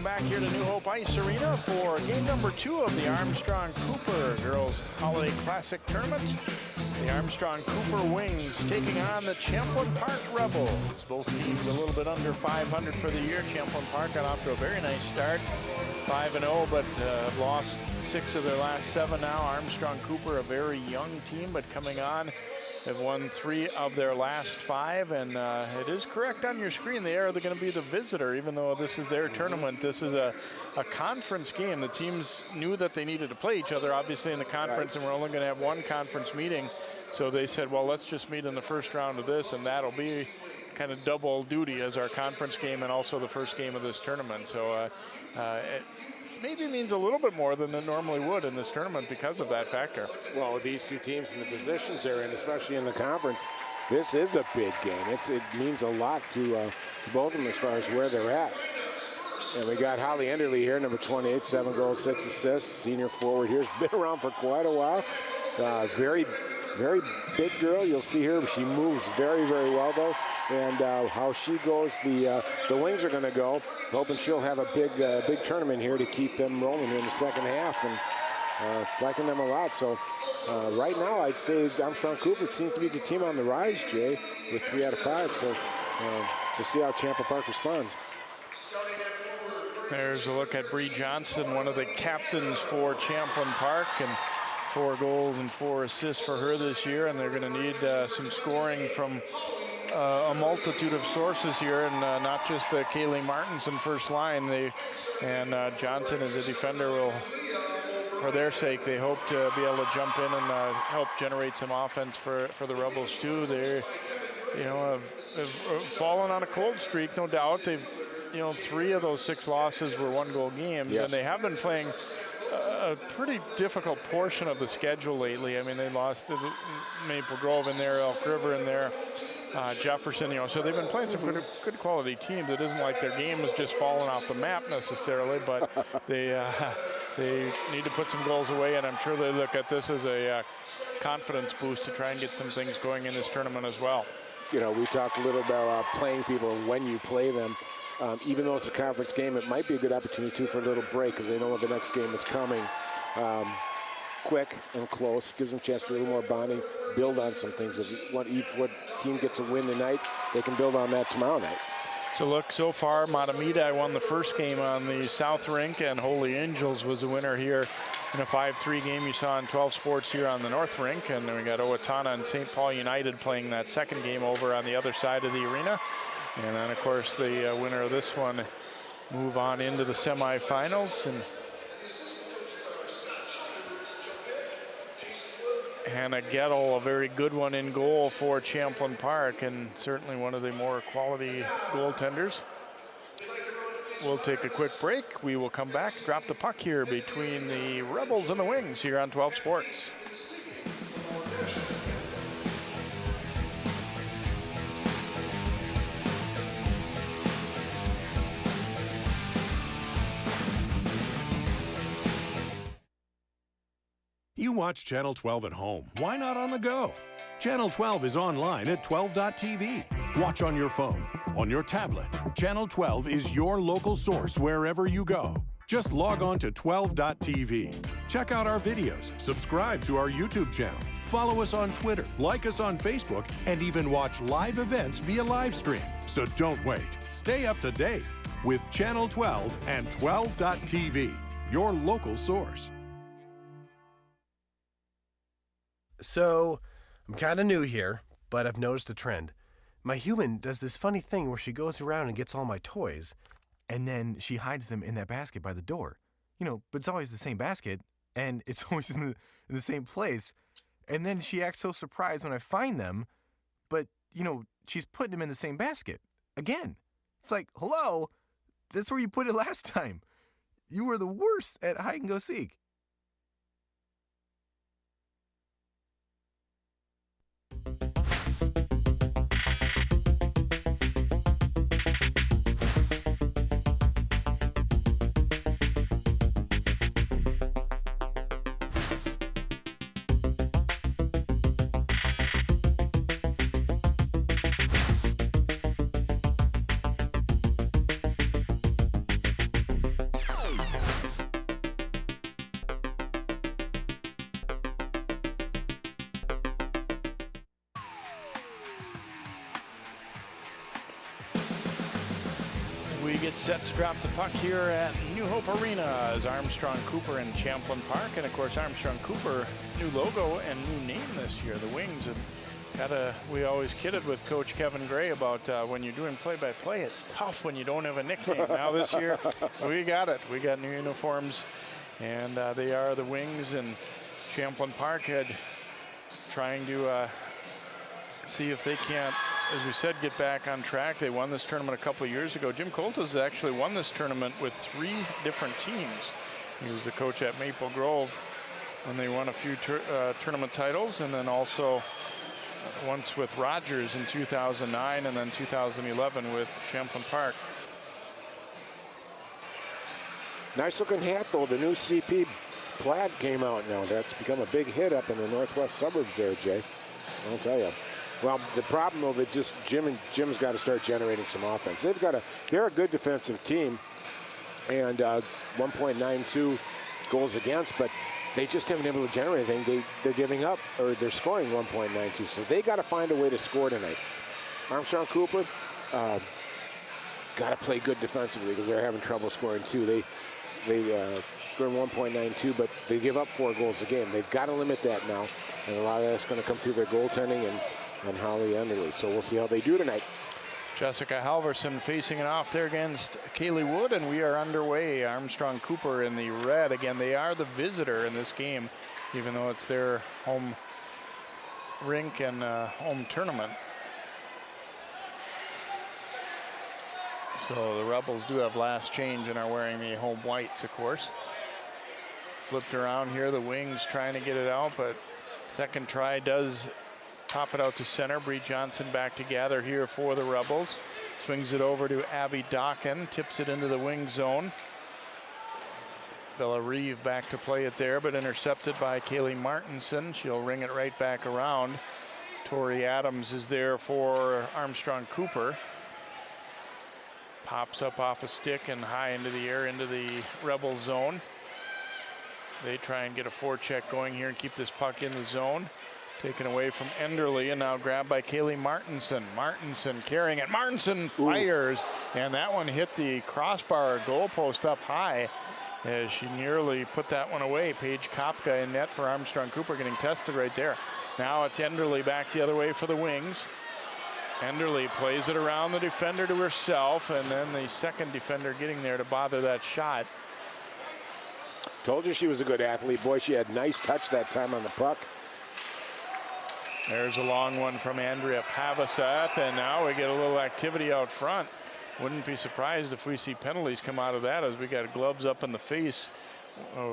Welcome back here to New Hope Ice Arena for game number 2 of the Armstrong-Cooper Girls Holiday Classic Tournament. The Armstrong-Cooper Wings taking on the Champlin Park Rebels. Both teams a little bit under 500 for the year. Champlin Park got off to a very nice start, 5-0, but lost 6 of their last 7 now. Armstrong-Cooper, a very young team, but coming on. They've won 3 of their last 5, and it is correct on your screen. They are going to be the visitor, even though this is their tournament. This is a conference game. The teams knew that they needed to play each other, obviously, in the conference, and we're only going to have one conference meeting. So they said, well, let's just meet in the first round of this, and that'll be kind of double duty as our conference game and also the first game of this tournament. So it maybe means a little bit more than it normally would in this tournament because of that factor. Well, with these two teams and the positions they're in, especially in the conference, this is a big game. It means a lot to both of them as far as where they're at. And we got Holly Enderle here, number 28, 7 goals, 6 assists, senior forward here. Has been around for quite a while. Very big girl. You'll see her. She moves very, very well, though. And how she goes, the Wings are going to go. Hoping she'll have a big tournament here to keep them rolling in the second half, and liking them a lot. So right now, I'd say Armstrong-Cooper seems to be the team on the rise, Jay, with 3 out of 5. So we'll see how Champlin Park responds. There's a look at Bree Johnson, one of the captains for Champlin Park, and 4 goals and 4 assists for her this year, and they're going to need some scoring from a multitude of sources here, and not just the Kaylee Martinson first line. Johnson as a defender will, for their sake, they hope to be able to jump in and help generate some offense for the Rebels too. They, have fallen on a cold streak, no doubt. They've, 3 of those 6 losses were 1-goal games, yes. And they have been playing a pretty difficult portion of the schedule lately. I mean, they lost to Maple Grove in there, Elk River in there, Jefferson, so they've been playing some good quality teams. It isn't like their game has just fallen off the map necessarily, but they need to put some goals away, and I'm sure they look at this as a confidence boost to try and get some things going in this tournament as well. We talked a little about playing people and when you play them. Even though it's a conference game, it might be a good opportunity too for a little break because they know what the next game is coming. Quick and close, gives them a chance to do a little more bonding, build on some things. If what team gets a win tonight, they can build on that tomorrow night. So look, so far, Matamidi won the first game on the South Rink, and Holy Angels was the winner here in a 5-3 game you saw on 12 Sports here on the North Rink. And then we got Owatonna and St. Paul United playing that second game over on the other side of the arena. And then, of course, the winner of this one move on into the semifinals. And Hannah Gettle, a very good one in goal for Champlin Park, and certainly one of the more quality goaltenders. We'll take a quick break. We will come back, drop the puck here between the Rebels and the Wings here on 12 Sports. You watch Channel 12 at home. Why not on the go? Channel 12 is online at 12.tv. Watch on your phone, on your tablet. Channel 12 is your local source wherever you go. Just log on to 12.tv. Check out our videos, subscribe to our YouTube channel, follow us on Twitter, like us on Facebook, and even watch live events via live stream. So don't wait. Stay up to date with Channel 12 and 12.tv, your local source. So, I'm kind of new here, but I've noticed a trend. My human does this funny thing where she goes around and gets all my toys, and then she hides them in that basket by the door. But it's always the same basket, and it's always in the same place. And then she acts so surprised when I find them, but, she's putting them in the same basket. Again. It's like, hello, that's where you put it last time. You were the worst at hide and go seek. get set to drop the puck here at New Hope Arena as Armstrong-Cooper and Champlin Park. And of course, Armstrong-Cooper, new logo and new name this year, the Wings. And we always kidded with Coach Kevin Gray about when you're doing play-by-play, it's tough when you don't have a nickname. Now this year, we got it. We got new uniforms, and they are the Wings. And Champlin Park had trying to see if they can't, as we said, get back on track. They won this tournament a couple of years ago. Jim Coltes actually won this tournament with 3 different teams. He was the coach at Maple Grove when they won a few tournament titles, and then also once with Rogers in 2009 and then 2011 with Champlin Park. Nice looking hat though. The new CP plaid came out now. That's become a big hit up in the northwest suburbs there, Jay. I'll tell you. Well, the problem though that just Jim's got to start generating some offense. They're a good defensive team, and 1.92 goals against, but they just haven't been able to generate anything. They're giving up, or they're scoring 1.92. So they got to find a way to score tonight. Armstrong-Cooper got to play good defensively because they're having trouble scoring too. They scoring 1.92, but they give up 4 goals a game. They've got to limit that now, and a lot of that's going to come through their goaltending and Holly Enderly. So we'll see how they do tonight. Jessica Halverson facing it off there against Kaylee Wood, and we are underway. Armstrong-Cooper in the red. Again, they are the visitor in this game, even though it's their home rink and home tournament. So the Rebels do have last change and are wearing the home whites, of course. Flipped around here, the Wings trying to get it out, but second try does pop it out to center. Bree Johnson back to gather here for the Rebels. Swings it over to Abby Dokken, tips it into the wing zone. Bella Reeve back to play it there, but intercepted by Kaylee Martinson. She'll ring it right back around. Tori Adams is there for Armstrong-Cooper. Pops up off a stick and high into the air into the Rebel zone. They try and get a forecheck going here and keep this puck in the zone. Taken away from Enderly and now grabbed by Kaylee Martinson. Martinson carrying it. Martinson fires, and that one hit the crossbar goalpost up high as she nearly put that one away. Paige Kopka in net for Armstrong-Cooper, getting tested right there. Now it's Enderly back the other way for the Wings. Enderly plays it around the defender to herself, and then the second defender getting there to bother that shot. Told you she was a good athlete. Boy, she had nice touch that time on the puck. There's a long one from Andrea Pavaseth, and now we get a little activity out front. Wouldn't be surprised if we see penalties come out of that, as we got gloves up in the face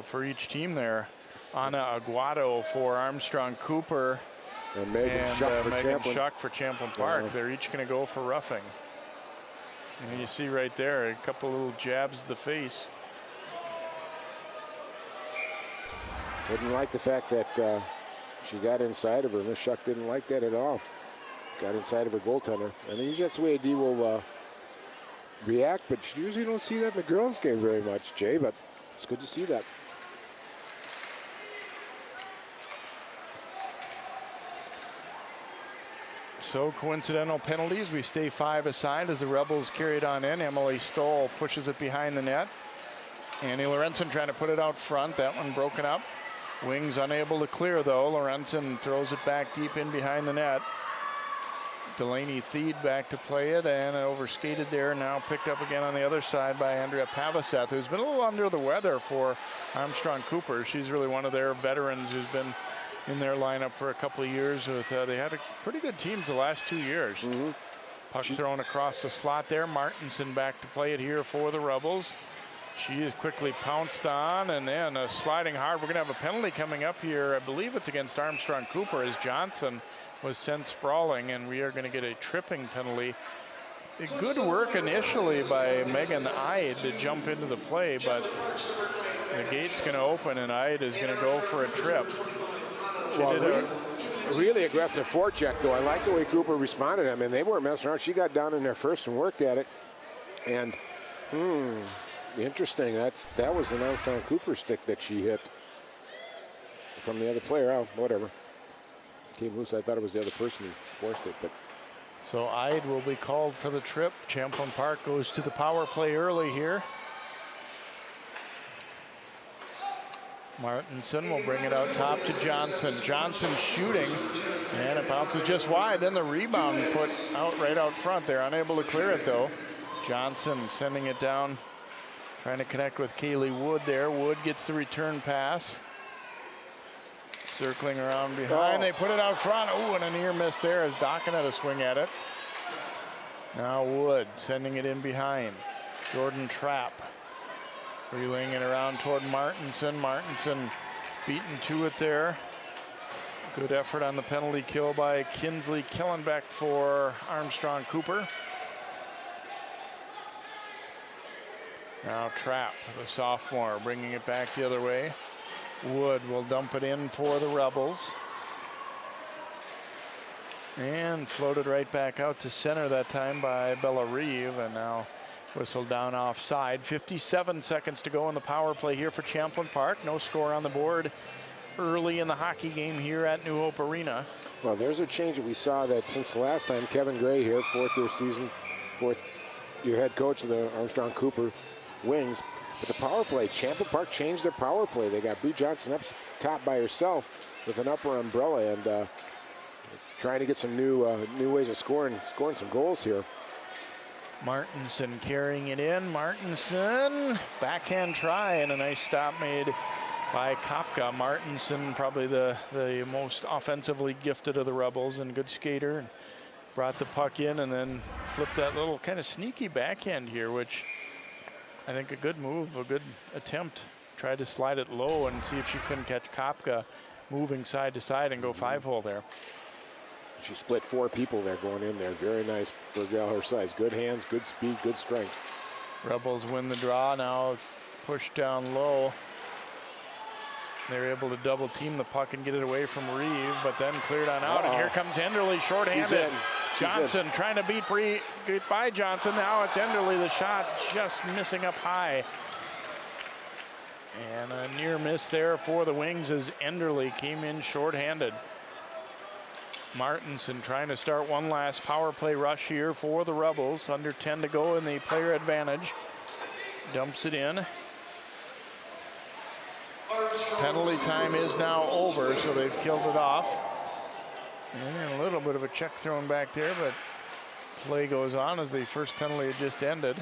for each team there. Anna Aguado for Armstrong-Cooper and Megan Schuck for Champlin Park. They're each going to go for roughing. And you see right there a couple little jabs to the face. Didn't like the fact that she got inside of her. Miss Schuck didn't like that at all. Got inside of her goaltender. And usually that's the way a D will react, but you usually don't see that in the girls' game very much, Jay, but it's good to see that. So coincidental penalties. We stay 5 aside as the Rebels carry it on in. Emily Stoll pushes it behind the net. Annie Lorenzen trying to put it out front. That one broken up. Wings unable to clear though. Lorenzen throws it back deep in behind the net. Delaney Theed back to play it, and overskated there. Now picked up again on the other side by Andrea Pavaseth, who's been a little under the weather for Armstrong-Cooper. She's really one of their veterans who's been in their lineup for a couple of years. They had a pretty good team the last 2 years. Puck thrown across the slot there. Martinson back to play it here for the Rebels. She is quickly pounced on, and then sliding hard. We're going to have a penalty coming up here. I believe it's against Armstrong-Cooper as Johnson was sent sprawling, and we are going to get a tripping penalty. Good work initially by Megan Ide to jump into the play, but the gate's going to open, and Ide is going to go for a trip. Really aggressive forecheck, though. I like the way Cooper responded. I mean, they weren't messing around. She got down in there first and worked at it. And, interesting. That was an Armstrong-Cooper stick that she hit from the other player. Oh, whatever. Came loose. I thought it was the other person who forced it, but So Ide will be called for the trip. Champlin Park goes to the power play early here. Martinson will bring it out top to Johnson. Johnson shooting, and it bounces just wide. Then the rebound put out right out front. They're unable to clear it though. Johnson sending it down, trying to connect with Kaylee Wood there. Wood gets the return pass. Circling around behind, They put it out front. Oh, and a near miss there as Dokken had a swing at it. Now Wood sending it in behind. Jordan Trapp relaying it around toward Martinson. Martinson beaten to it there. Good effort on the penalty kill by Kinsley Killenbeck for Armstrong-Cooper. Now Trapp, the sophomore, bringing it back the other way. Wood will dump it in for the Rebels. And floated right back out to center that time by Bella Reeve, and now whistled down offside. 57 seconds to go in the power play here for Champlin Park. No score on the board early in the hockey game here at New Hope Arena. Well, there's a change that we saw that since the last time. Kevin Gray here, fourth-year season, fourth-year head coach of the Armstrong-Cooper Wings. But the power play, Champlin Park changed their power play. They got Bree Johnson up top by herself with an upper umbrella and trying to get some new ways of scoring some goals here. Martinson carrying it in. Martinson, backhand try, and a nice stop made by Kopka. Martinson, probably the most offensively gifted of the Rebels, and good skater. And brought the puck in and then flipped that little kind of sneaky backhand here, which I think a good move, a good attempt. Tried to slide it low and see if she couldn't catch Kopka moving side to side and go 5-hole there. She split 4 people there going in there. Very nice for a gal her size. Good hands, good speed, good strength. Rebels win the draw now, pushed down low. They're able to double team the puck and get it away from Reeve, but then cleared on out. And here comes Enderle shorthanded. Johnson trying to beat by Johnson. Now it's Enderle, the shot just missing up high. And a near miss there for the Wings as Enderle came in shorthanded. Martinson trying to start one last power play rush here for the Rebels. Under 10 to go in the player advantage. Dumps it in. Penalty time is now over, so they've killed it off. And a little bit of a check thrown back there, but play goes on as the first penalty had just ended.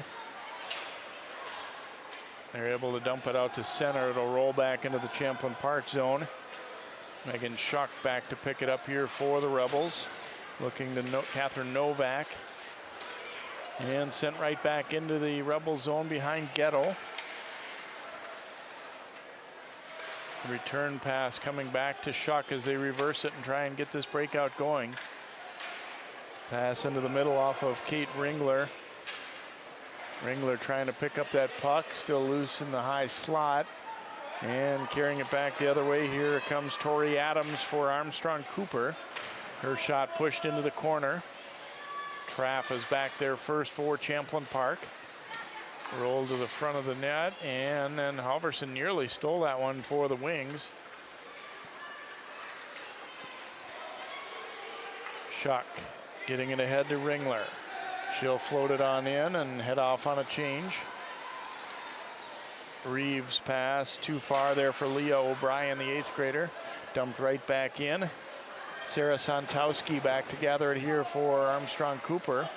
They're able to dump it out to center. It'll roll back into the Champlin Park zone. Megan Schuck back to pick it up here for the Rebels. Looking to Catherine Novak. And sent right back into the Rebel zone behind Ghetto. Return pass coming back to Schuck as they reverse it and try and get this breakout going. Pass into the middle off of Kate Ringler. Ringler trying to pick up that puck, still loose in the high slot. And carrying it back the other way, here comes Tori Adams for Armstrong-Cooper. Her shot pushed into the corner. Trapp is back there first for Champlin Park. Rolled to the front of the net, and then Halverson nearly stole that one for the Wings. Schuck getting it ahead to Ringler. She'll float it on in and head off on a change. Reeves pass too far there for Leah O'Brien, the 8th grader. Dumped right back in. Sarah Santowski back to gather it here for Armstrong-Cooper.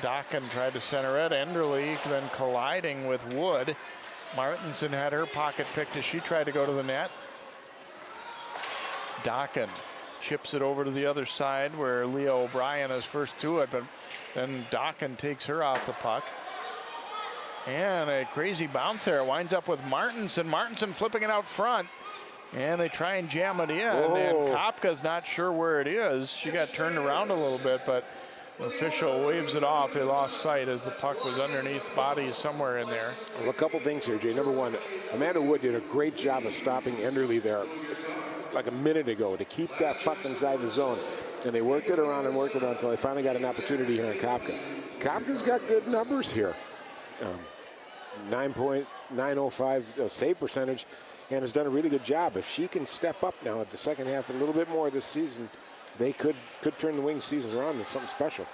Dokken tried to center it. Enderle then colliding with Wood. Martinson had her pocket picked as she tried to go to the net. Dokken chips it over to the other side where Leah O'Brien is first to it, but then Dokken takes her off the puck. And a crazy bounce there. Winds up with Martinson. Martinson flipping it out front. And they try and jam it in. Whoa. And Kopka's not sure where it is. She got turned around a little bit, but the official waves it off. They lost sight as the puck was underneath bodies somewhere in there. Well, a couple things here, Jay. Number one, Amanda Wood did a great job of stopping Enderle there like a minute ago to keep that puck inside the zone. And they worked it around until they finally got an opportunity here in Kopka. Kopka's got good numbers here. 9.905 save percentage, and has done a really good job. If she can step up now at the second half a little bit more this season, they could turn the Wings season around into something special.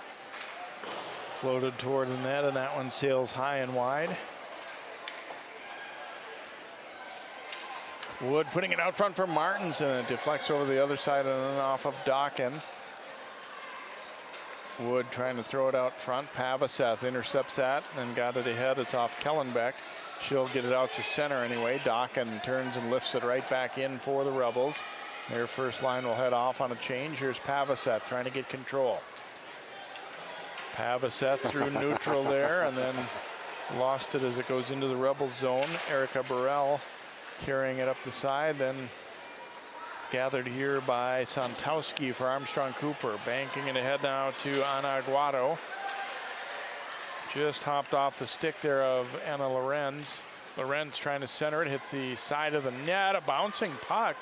Floated toward the net, and that one sails high and wide. Wood putting it out front for Martins, and it deflects over the other side and then off of Dokken. Wood trying to throw it out front. Pavaseth intercepts that and got it ahead. It's off Kellenbeck. She'll get it out to center anyway. Dokken turns and lifts it right back in for the Rebels. Their first line will head off on a change. Here's Pavaseth trying to get control. Pavaseth through neutral there, and then lost it as it goes into the Rebels zone. Erica Burrell carrying it up the side, then gathered here by Santowski for Armstrong-Cooper. Banking it ahead now to Ana Aguado. Just hopped off the stick there of Anna Lorenz. Lorenz trying to center it, hits the side of the net, a bouncing puck.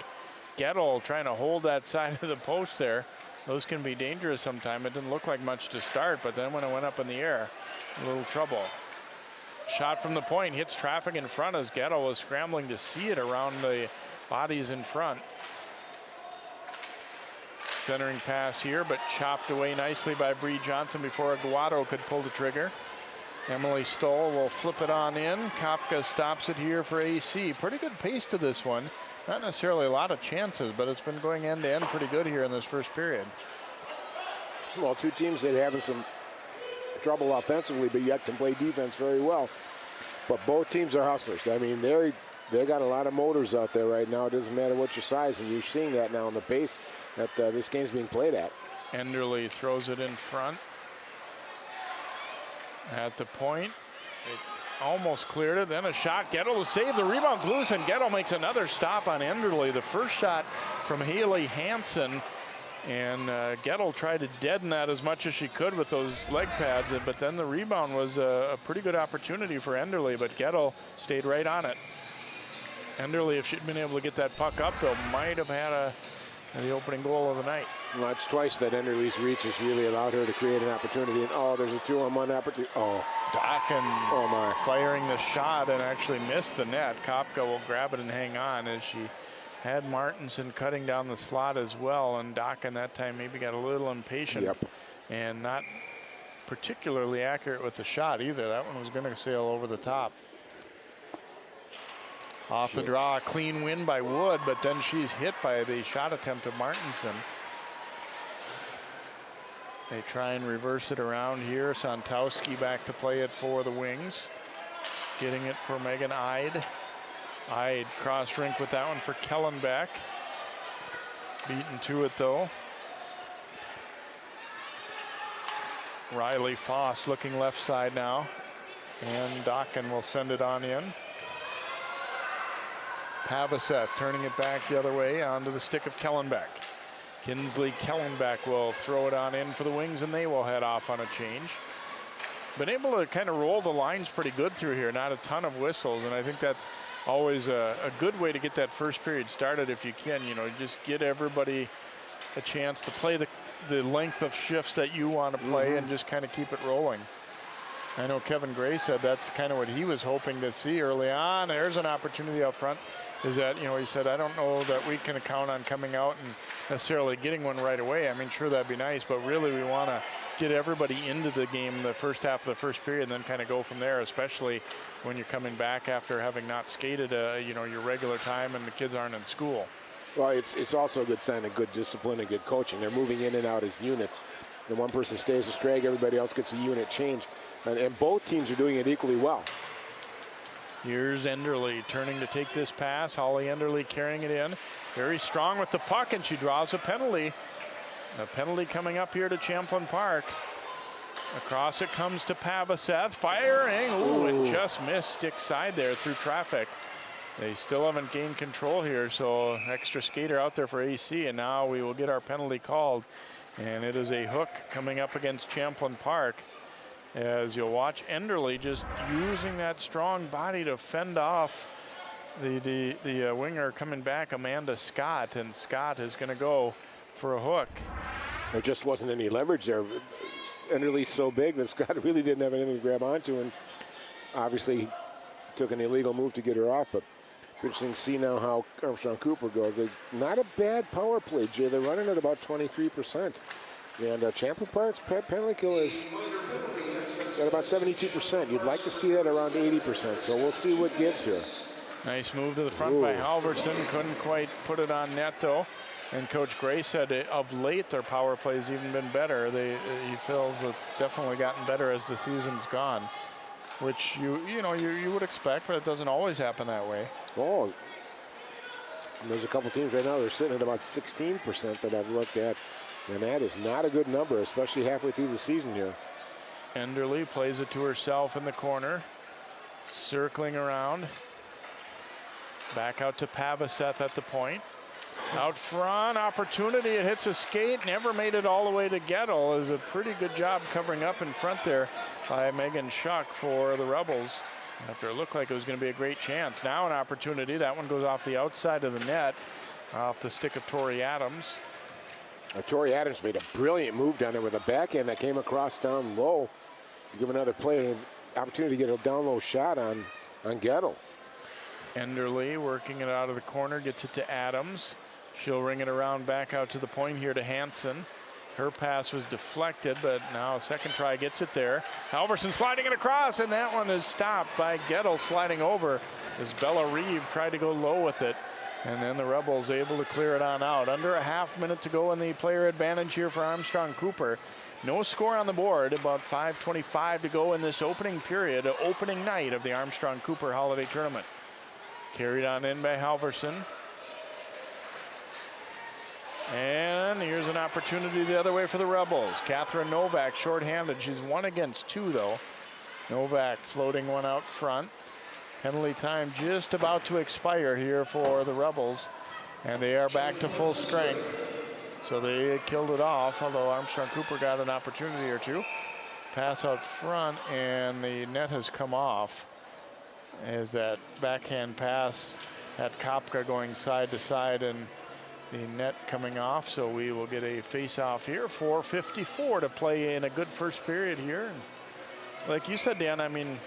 Gettle trying to hold that side of the post there. Those can be dangerous sometimes. It didn't look like much to start, but then when it went up in the air, a little trouble. Shot from the point, hits traffic in front as Gettle was scrambling to see it around the bodies in front. Centering pass here, but chopped away nicely by Bree Johnson before Aguado could pull the trigger. Emily Stoll will flip it on in. Kopka stops it here for AC. Pretty good pace to this one. Not necessarily a lot of chances, but it's been going end to end pretty good here in this first period. Well, two teams that are having some trouble offensively, but yet can play defense very well. But both teams are hustlers. I mean, they got a lot of motors out there right now. It doesn't matter what your size, and you're seeing that now in the pace that this game's being played at. Enderle throws it in front. At the point, it almost cleared it. Then a shot. Gettle to save. The rebound's loose, and Gettle makes another stop on Enderle. The first shot from Haley Hansen. And Gettle tried to deaden that as much as she could with those leg pads, but then the rebound was a pretty good opportunity for Enderle, but Gettle stayed right on it. Enderle, if she'd been able to get that puck up, though, might have had the opening goal of the night. Well, it's twice that Enderle's reach has really allowed her to create an opportunity. And oh, there's a 2-on-1 opportunity. Oh, Dokken firing the shot and actually missed the net. Kopka will grab it and hang on as she had Martinson cutting down the slot as well, and Dokken that time maybe got a little impatient. Yep. And not particularly accurate with the shot either. That one was going to sail over the top. Off the draw, a clean win by Wood, but then she's hit by the shot attempt of Martinson. They try and reverse it around here. Santowski back to play it for the Wings. Getting it for Megan Ide. Ide cross rink with that one for Kellenbeck. Beaten to it though. Riley Foss looking left side now. And Dokken will send it on in. Pavaseth turning it back the other way onto the stick of Kellenbeck. Kinsley Kellenbeck will throw it on in for the Wings, and they will head off on a change. Been able to kind of roll the lines pretty good through here. Not a ton of whistles, and I think that's always a good way to get that first period started if you can. You know, just get everybody a chance to play the length of shifts that you want to play and just kind of keep it rolling. I know Kevin Gray said that's kind of what he was hoping to see early on. There's an opportunity up front. Is that, you know, he said, I don't know that we can count on coming out and necessarily getting one right away. I mean, sure, that'd be nice, but really we want to get everybody into the game the first half of the first period and then kind of go from there, especially when you're coming back after having not skated, you know, your regular time and the kids aren't in school. Well, it's also a good sign of good discipline and good coaching. They're moving in and out as units. The one person stays a strag, everybody else gets a unit change. And both teams are doing it equally well. Here's Enderle turning to take this pass. Holly Enderle carrying it in. Very strong with the puck, and she draws a penalty. A penalty coming up here to Champlin Park. Across it comes to Pavaseth. Firing. Ooh, and just missed stick side there through traffic. They still haven't gained control here, so extra skater out there for AC, and now we will get our penalty called. And it is a hook coming up against Champlin Park. As you'll watch Enderle just using that strong body to fend off the winger coming back, Amanda Scott, and Scott is going to go for a hook. There just wasn't any leverage there. Enderle's so big that Scott really didn't have anything to grab onto, and obviously he took an illegal move to get her off, but Interesting to see now how Armstrong-Cooper goes. Not a bad power play, Jay. They're running at about 23%. And Champlin Park's penalty kill is at about 72%. You'd like to see that around 80%. So we'll see what gives here. Nice move to the front by Halverson. Couldn't quite put it on net, though. And Coach Gray said of late their power play's even been better. He feels it's definitely gotten better as the season's gone, which you would expect, but it doesn't always happen that way. Oh, there's a couple teams right now that are sitting at about 16% that I've looked at, and that is not a good number, especially halfway through the season here. Enderle plays it to herself in the corner, circling around. Back out to Pavaseth at the point. Out front, opportunity. It hits a skate. Never made it all the way to Gettle. Is a pretty good job covering up in front there by Megan Schuck for the Rebels. After it looked like it was going to be a great chance. Now an opportunity. That one goes off the outside of the net, off the stick of Tori Adams. Tori Adams made a brilliant move down there with a backhand that came across down low. Give another player an opportunity to get a down low shot on Gettle. Enderle working it out of the corner, gets it to Adams. She'll ring it around back out to the point here to Hansen. Her pass was deflected, but now a second try gets it there. Halverson sliding it across, and that one is stopped by Gettle sliding over as Bella Reeve tried to go low with it. And then the Rebels able to clear it on out. Under a half minute to go in the player advantage here for Armstrong-Cooper. No score on the board, about 5:25 to go in this opening period, opening night of the Armstrong-Cooper Holiday Tournament. Carried on in by Halverson. And here's an opportunity the other way for the Rebels. Catherine Novak shorthanded. She's 1 against 2 though. Novak floating one out front. Penalty time just about to expire here for the Rebels. And they are back to full strength. So they killed it off, although Armstrong-Cooper got an opportunity or two. Pass out front, and the net has come off as that backhand pass had Kopka going side to side and the net coming off. So we will get a face-off here. 4:54 to play in a good first period here. And like you said, Dan, I mean,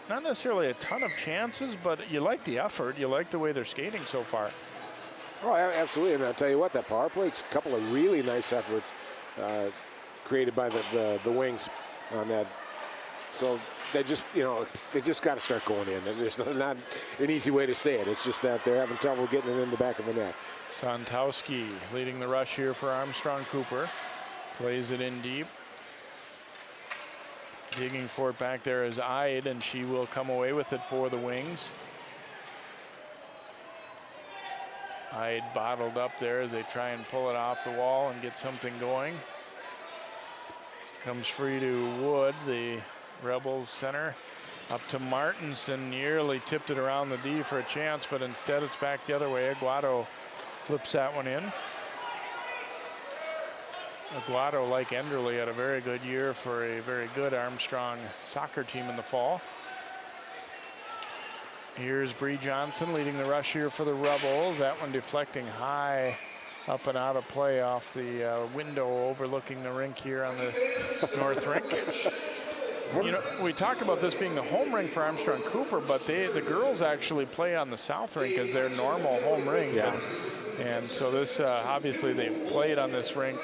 not necessarily a ton of chances, but you like the effort. You like the way they're skating so far. Oh, absolutely. And I'll tell you what, that power play, a couple of really nice efforts created by the Wings on that. So they just got to start going in. And there's not an easy way to say it. It's just that they're having trouble getting it in the back of the net. Santowski leading the rush here for Armstrong-Cooper. Plays it in deep. Digging for it back there is Ide, and she will come away with it for the Wings. Ide bottled up there as they try and pull it off the wall and get something going. Comes free to Wood, the Rebels center. Up to Martinson, nearly tipped it around the D for a chance, but instead it's back the other way. Aguado flips that one in. Aguado, like Enderle, had a very good year for a very good Armstrong soccer team in the fall. Here's Bree Johnson leading the rush here for the Rebels. That one deflecting high up and out of play off the window overlooking the rink here on the north rink. You know, we talked about this being the home rink for Armstrong-Cooper, but the girls actually play on the south rink as their normal home rink. Yeah. And so this, obviously they've played on this rink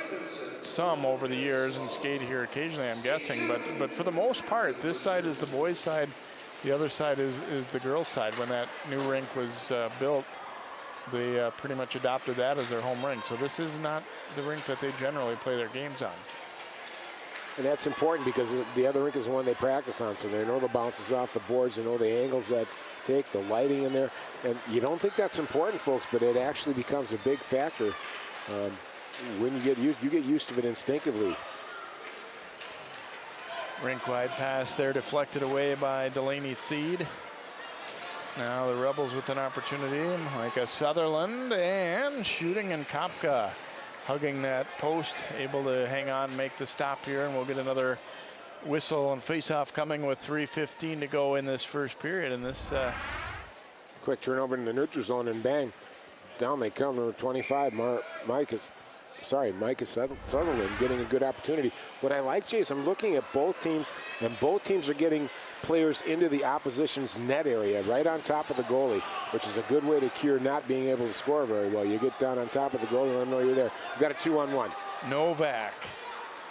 some over the years and skated here occasionally, I'm guessing. But for the most part, this side is the boys' side. The other side is the girls' side. When that new rink was built, they pretty much adopted that as their home rink. So this is not the rink that they generally play their games on. And that's important because the other rink is the one they practice on, so they know the bounces off the boards, they know the angles that take, the lighting in there. And you don't think that's important, folks, but it actually becomes a big factor. When you get used to it instinctively. Rink-wide pass there, deflected away by Delaney Theed. Now the Rebels with an opportunity, Micah Sutherland, and shooting, and Kopka hugging that post, able to hang on, make the stop here, and we'll get another whistle and face-off coming with 3:15 to go in this first period. And this quick turnover in the neutral zone, and bang, down they come. Number 25, Mike Sutherland getting a good opportunity. What I like, Chase, I'm looking at both teams, and both teams are getting players into the opposition's net area, right on top of the goalie, which is a good way to cure not being able to score very well. You get down on top of the goalie and let them know you're there. You got a 2-on-1. Novak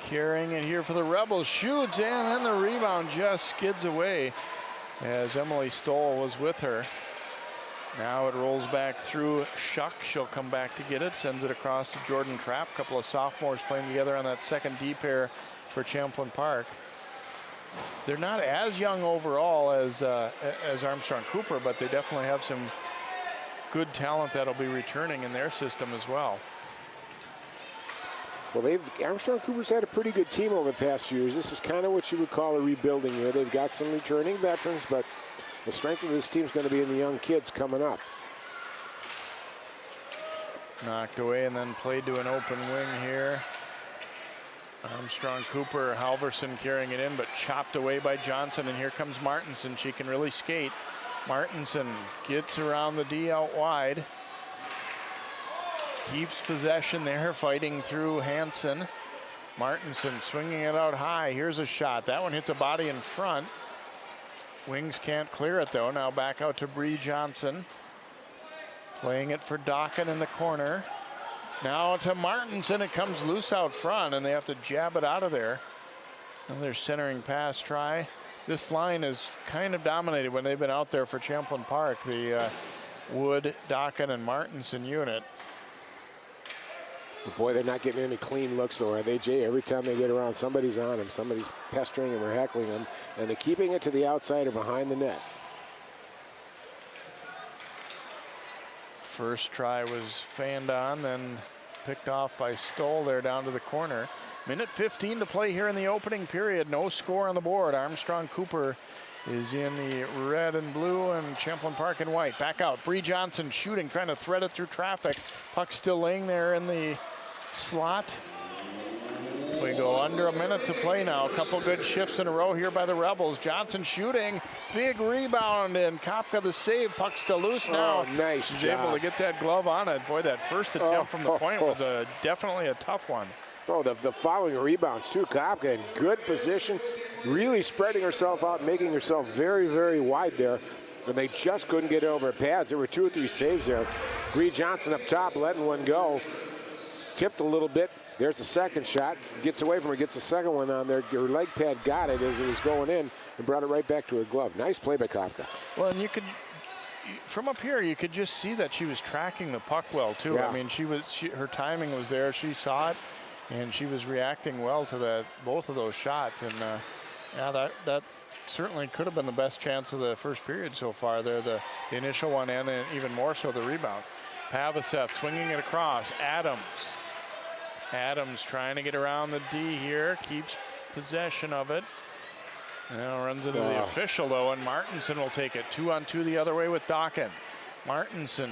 carrying it here for the Rebels, shoots, and then the rebound just skids away as Emily Stoll was with her. Now it rolls back through Shuck. She'll come back to get it, sends it across to Jordan Trapp. A couple of sophomores playing together on that second D pair for Champlin Park. They're not as young overall as Armstrong-Cooper, but they definitely have some good talent that'll be returning in their system as well. Well, Armstrong-Cooper's had a pretty good team over the past few years. This is kind of what you would call a rebuilding year. They've got some returning veterans, but the strength of this team is going to be in the young kids coming up. Knocked away and then played to an open wing here. Armstrong-Cooper, Halverson carrying it in, but chopped away by Johnson, and here comes Martinson. She can really skate. Martinson gets around the D out wide. Keeps possession there, fighting through Hansen. Martinson swinging it out high. Here's a shot. That one hits a body in front. Wings can't clear it, though. Now back out to Bree Johnson. Playing it for Dokken in the corner. Now to Martinson. It comes loose out front, and they have to jab it out of there. Another centering pass try. This line is kind of dominated when they've been out there for Champlin Park. The Wood, Dokken, and Martinson unit. Boy, they're not getting any clean looks, though, are they, Jay? Every time they get around, somebody's on them. Somebody's pestering them or heckling them, and they're keeping it to the outside or behind the net. First try was fanned on, then picked off by Stoll there down to the corner. Minute 15 to play here in the opening period. No score on the board. Armstrong-Cooper is in the red and blue, and Champlin Park in white. Back out. Bree Johnson shooting, trying to thread it through traffic. Puck still laying there in the slot. We go under a minute to play now. A couple good shifts in a row here by the Rebels. Johnson shooting, big rebound, and Kopka the save. Puck still loose now. Oh, nice She's job. able to get that glove on it. Boy, that first attempt from the point was definitely a tough one. Oh, the following rebounds too. Kopka in good position, really spreading herself out, making herself very, very wide there. And they just couldn't get over pads. There were 2 or 3 saves there. Bree Johnson up top, letting one go. Tipped a little bit. There's the second shot. Gets away from her, gets the second one on there. Her leg pad got it as it was going in and brought it right back to her glove. Nice play by Kopka. Well, and you could, from up here, you could just see that she was tracking the puck well, too. Yeah. I mean, her timing was there. She saw it, and she was reacting well to both of those shots. And, yeah, that certainly could have been the best chance of the first period so far there, the initial one, and then even more so the rebound. Pavaseth swinging it across. Adams trying to get around the D here, keeps possession of it. Now runs into the official, though, and Martinson will take it. 2-on-2 the other way with Dokken. Martinson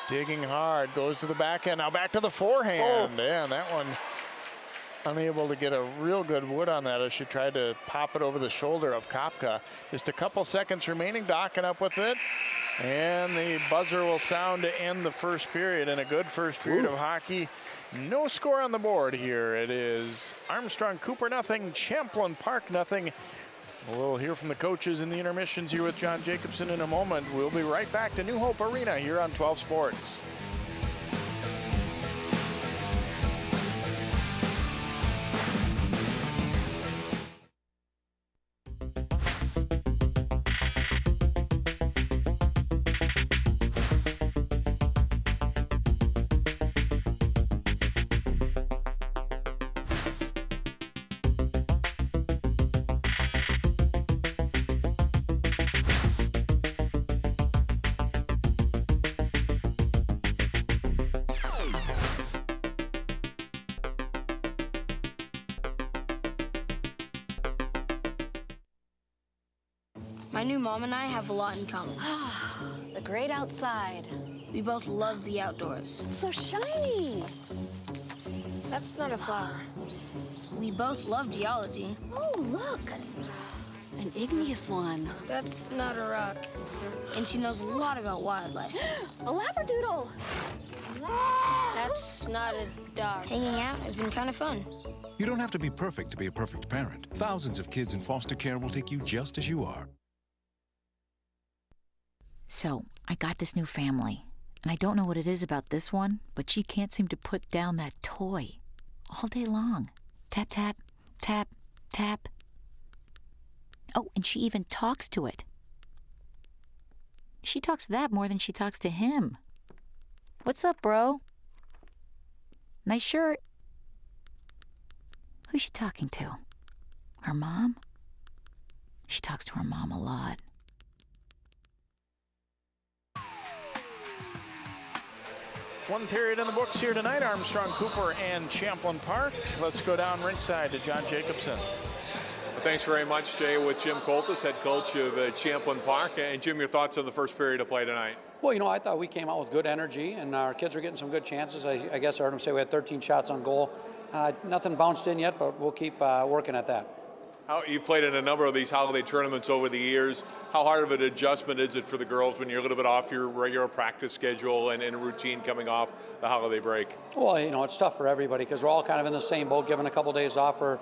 digging hard, goes to the backhand, now back to the forehand. And that one unable to get a real good wood on that as she tried to pop it over the shoulder of Kopka. Just a couple seconds remaining. Dokken up with it. And the buzzer will sound to end the first period, and a good first period of hockey. No score on the board here. It is Armstrong-Cooper nothing, Champlin Park nothing. We'll hear from the coaches in the intermissions here with John Jacobson in a moment. We'll be right back to New Hope Arena here on 12 Sports. My new mom and I have a lot in common. The great outside. We both love the outdoors. It's so shiny. That's not a flower. We both love geology. Oh, look. an igneous one. That's not a rock. And she knows a lot about wildlife. A labradoodle. That's not a dog. Hanging out has been kind of fun. You don't have to be perfect to be a perfect parent. Thousands of kids in foster care will take you just as you are. So, I got this new family, and I don't know what it is about this one, but she can't seem to put down that toy all day long. Tap, tap, tap, tap. Oh, and she even talks to it. She talks to that more than she talks to him. What's up, bro? Nice shirt. Who's she talking to? Her mom? She talks to her mom a lot. One period in the books here tonight, Armstrong-Cooper and Champlin Park. Let's go down rinkside to John Jacobson. Well, thanks very much, Jay, with Jim Coltis, head coach of Champlin Park. And Jim, your thoughts on the first period of play tonight? Well, you know, I thought we came out with good energy, and our kids are getting some good chances. I guess I heard them say we had 13 shots on goal. Nothing bounced in yet, but we'll keep working at that. You've played in a number of these holiday tournaments over the years. How hard of an adjustment is it for the girls when you're a little bit off your regular practice schedule and routine coming off the holiday break? Well, you know, it's tough for everybody because we're all kind of in the same boat, given a couple days off for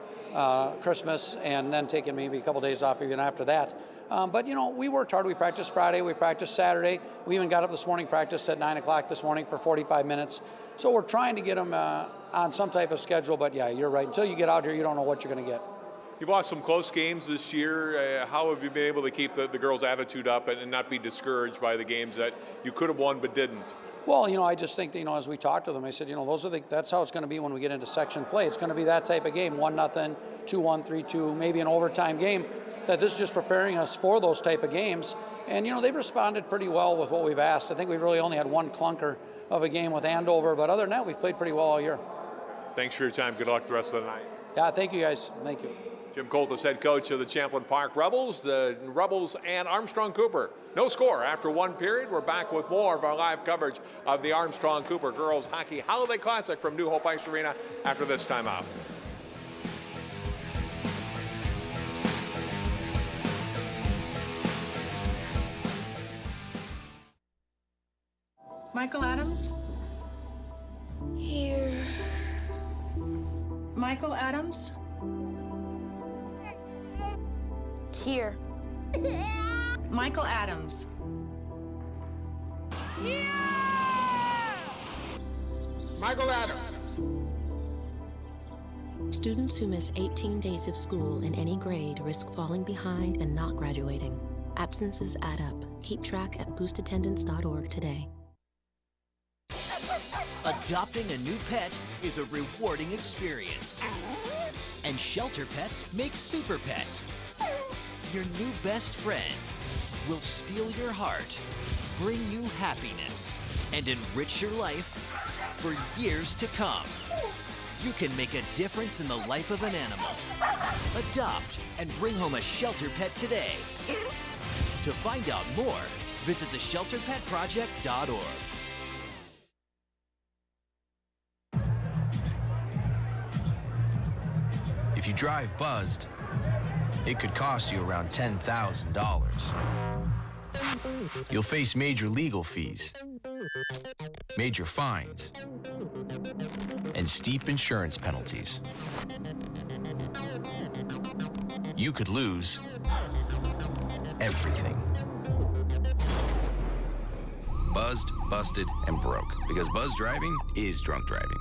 Christmas and then taking maybe a couple days off even after that. But, you know, we worked hard. We practiced Friday. We practiced Saturday. We even got up this morning, practiced at 9 o'clock this morning for 45 minutes. So we're trying to get them on some type of schedule. But, yeah, you're right. Until you get out here, you don't know what you're going to get. You've lost some close games this year. How have you been able to keep the girls' attitude up and not be discouraged by the games that you could have won but didn't? Well, you know, I just think that, you know, as we talked to them, I said, you know, that's how it's going to be when we get into section play. It's going to be that type of game, 1-0, 2-1, 3-2, maybe an overtime game. That this is just preparing us for those type of games. And, you know, they've responded pretty well with what we've asked. I think we've really only had one clunker of a game with Andover, but other than that, we've played pretty well all year. Thanks for your time. Good luck the rest of the night. Yeah, thank you, guys. Thank you. Jim Coltis, head coach of the Champlin Park Rebels. The Rebels and Armstrong-Cooper. No score after one period. We're back with more of our live coverage of the Armstrong-Cooper Girls Hockey Holiday Classic from New Hope Ice Arena after this timeout. Michael Adams? Here. Michael Adams? Here. Michael Adams. Michael Adams. Students who miss 18 days of school in any grade risk falling behind and not graduating. Absences add up. Keep track at boostattendance.org today. Adopting a new pet is a rewarding experience. And Shelter Pets makes super pets. Your new best friend will steal your heart, bring you happiness, and enrich your life for years to come. You can make a difference in the life of an animal. Adopt and bring home a Shelter Pet today. To find out more, visit theshelterpetproject.org. If you drive buzzed, it could cost you around $10,000. You'll face major legal fees, major fines, and steep insurance penalties. You could lose everything. Buzzed, busted, and broke. Because buzz driving is drunk driving.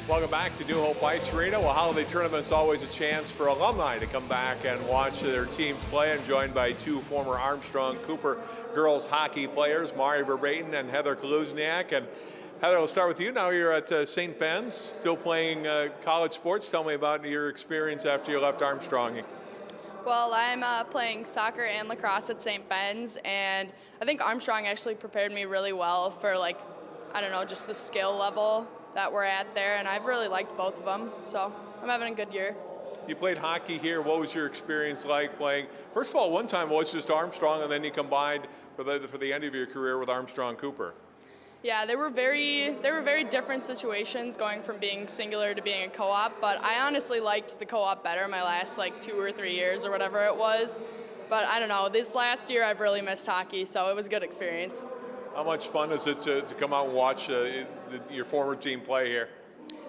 Welcome back to New Hope Ice Arena. Well, holiday tournament's always a chance for alumni to come back and watch their teams play. I'm joined by two former Armstrong-Cooper girls hockey players, Mari Verbaten and Heather Kaluzniak. And Heather, I'll start with you. Now you're at St. Ben's, still playing college sports. Tell me about your experience after you left Armstrong. Well, I'm playing soccer and lacrosse at St. Ben's, and I think Armstrong actually prepared me really well for, like, I don't know, just the skill level that we're at there, and I've really liked both of them, so I'm having a good year. You played hockey here. What was your experience like playing? First of all, one time was just Armstrong, and then you combined for the end of your career with Armstrong-Cooper. Yeah, they were very different situations going from being singular to being a co-op, but I honestly liked the co-op better my last like 2 or 3 years or whatever it was. But I don't know, this last year I've really missed hockey, so it was a good experience. How much fun is it to come out and watch your former team play here?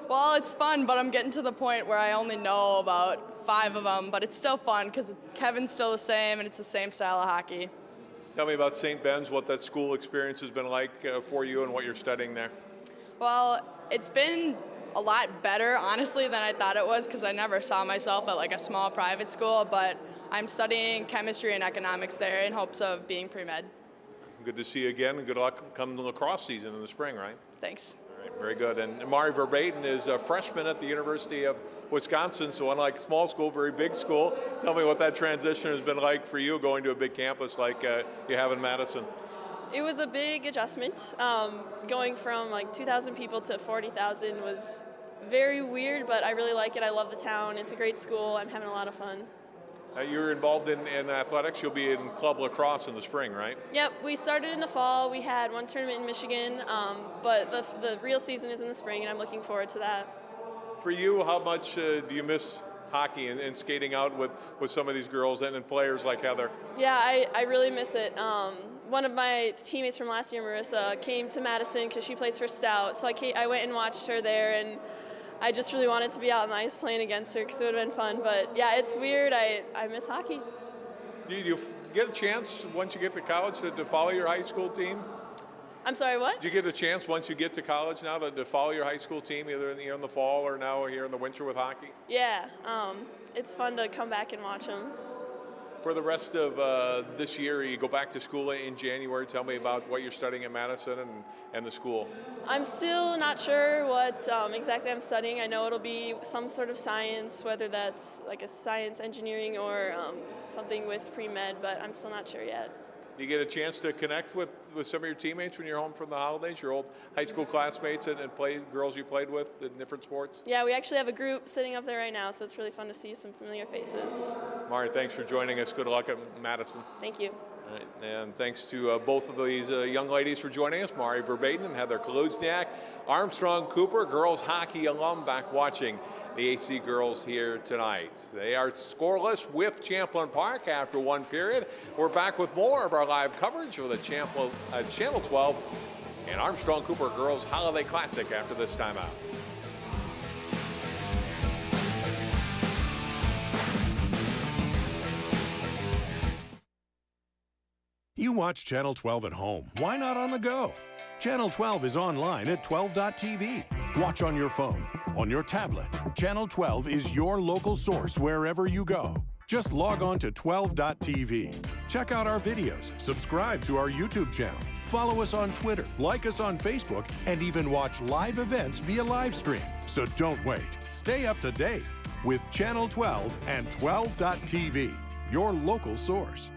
Well, it's fun, but I'm getting to the point where I only know about 5 of them, but it's still fun because Kevin's still the same and it's the same style of hockey. Tell me about St. Ben's, what that school experience has been like for you and what you're studying there. Well, it's been a lot better, honestly, than I thought it was because I never saw myself at like a small private school, but I'm studying chemistry and economics there in hopes of being pre-med. Good to see you again, and good luck come the lacrosse season in the spring, right? Thanks. All right, very good. And Mari Verbaeten is a freshman at the University of Wisconsin, so unlike small school, very big school. Tell me what that transition has been like for you going to a big campus like you have in Madison. It was a big adjustment. Going from like 2,000 people to 40,000 was very weird, but I really like it. I love the town. It's a great school. I'm having a lot of fun. You're involved in athletics. You'll be in club lacrosse in the spring, right? Yep, we started in the fall. We had one tournament in Michigan, but the real season is in the spring, and I'm looking forward to that. For you, how much do you miss hockey and skating out with some of these girls and players like Heather? Yeah, I really miss it. One of my teammates from last year, Marissa, came to Madison because she plays for Stout, so I went and watched her there, and I just really wanted to be out on the ice playing against her because it would have been fun. But yeah, it's weird. I miss hockey. Do you get a chance once you get to college to follow your high school team? I'm sorry, what? Do you get a chance once you get to college now to follow your high school team either in the fall or now here in the winter with hockey? Yeah, it's fun to come back and watch them. For the rest of this year, you go back to school in January. Tell me about what you're studying at Madison and the school. I'm still not sure what exactly I'm studying. I know it'll be some sort of science, whether that's like a science engineering or something with pre-med, but I'm still not sure yet. You get a chance to connect with some of your teammates when you're home from the holidays, your old high school classmates and girls you played with in different sports? Yeah, we actually have a group sitting up there right now, so it's really fun to see some familiar faces. Mari, thanks for joining us. Good luck at Madison. Thank you. All right, and thanks to both of these young ladies for joining us, Mari Verbaeten and Heather Kaluzniak, Armstrong-Cooper, girls hockey alum, back watching the AC girls here tonight. They are scoreless with Champlin Park after one period. We're back with more of our live coverage of the Channel 12 and Armstrong-Cooper Girls Holiday Classic after this timeout. You watch Channel 12 at home. Why not on the go? Channel 12 is online at 12.tv. Watch on your phone, on your tablet. Channel 12 is your local source wherever you go. Just log on to 12.tv. Check out our videos, subscribe to our YouTube channel, follow us on Twitter, like us on Facebook, and even watch live events via live stream. So don't wait. Stay up to date with Channel 12 and 12.tv, your local source.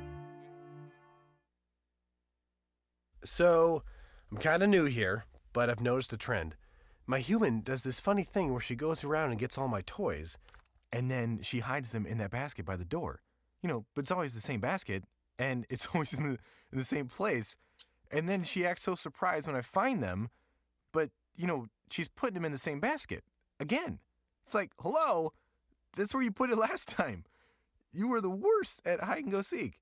So, I'm kind of new here, but I've noticed a trend. My human does this funny thing where she goes around and gets all my toys, and then she hides them in that basket by the door. But it's always the same basket, and it's always in the same place. And then she acts so surprised when I find them, but, she's putting them in the same basket. Again. It's like, hello, that's where you put it last time. You were the worst at hide and go seek.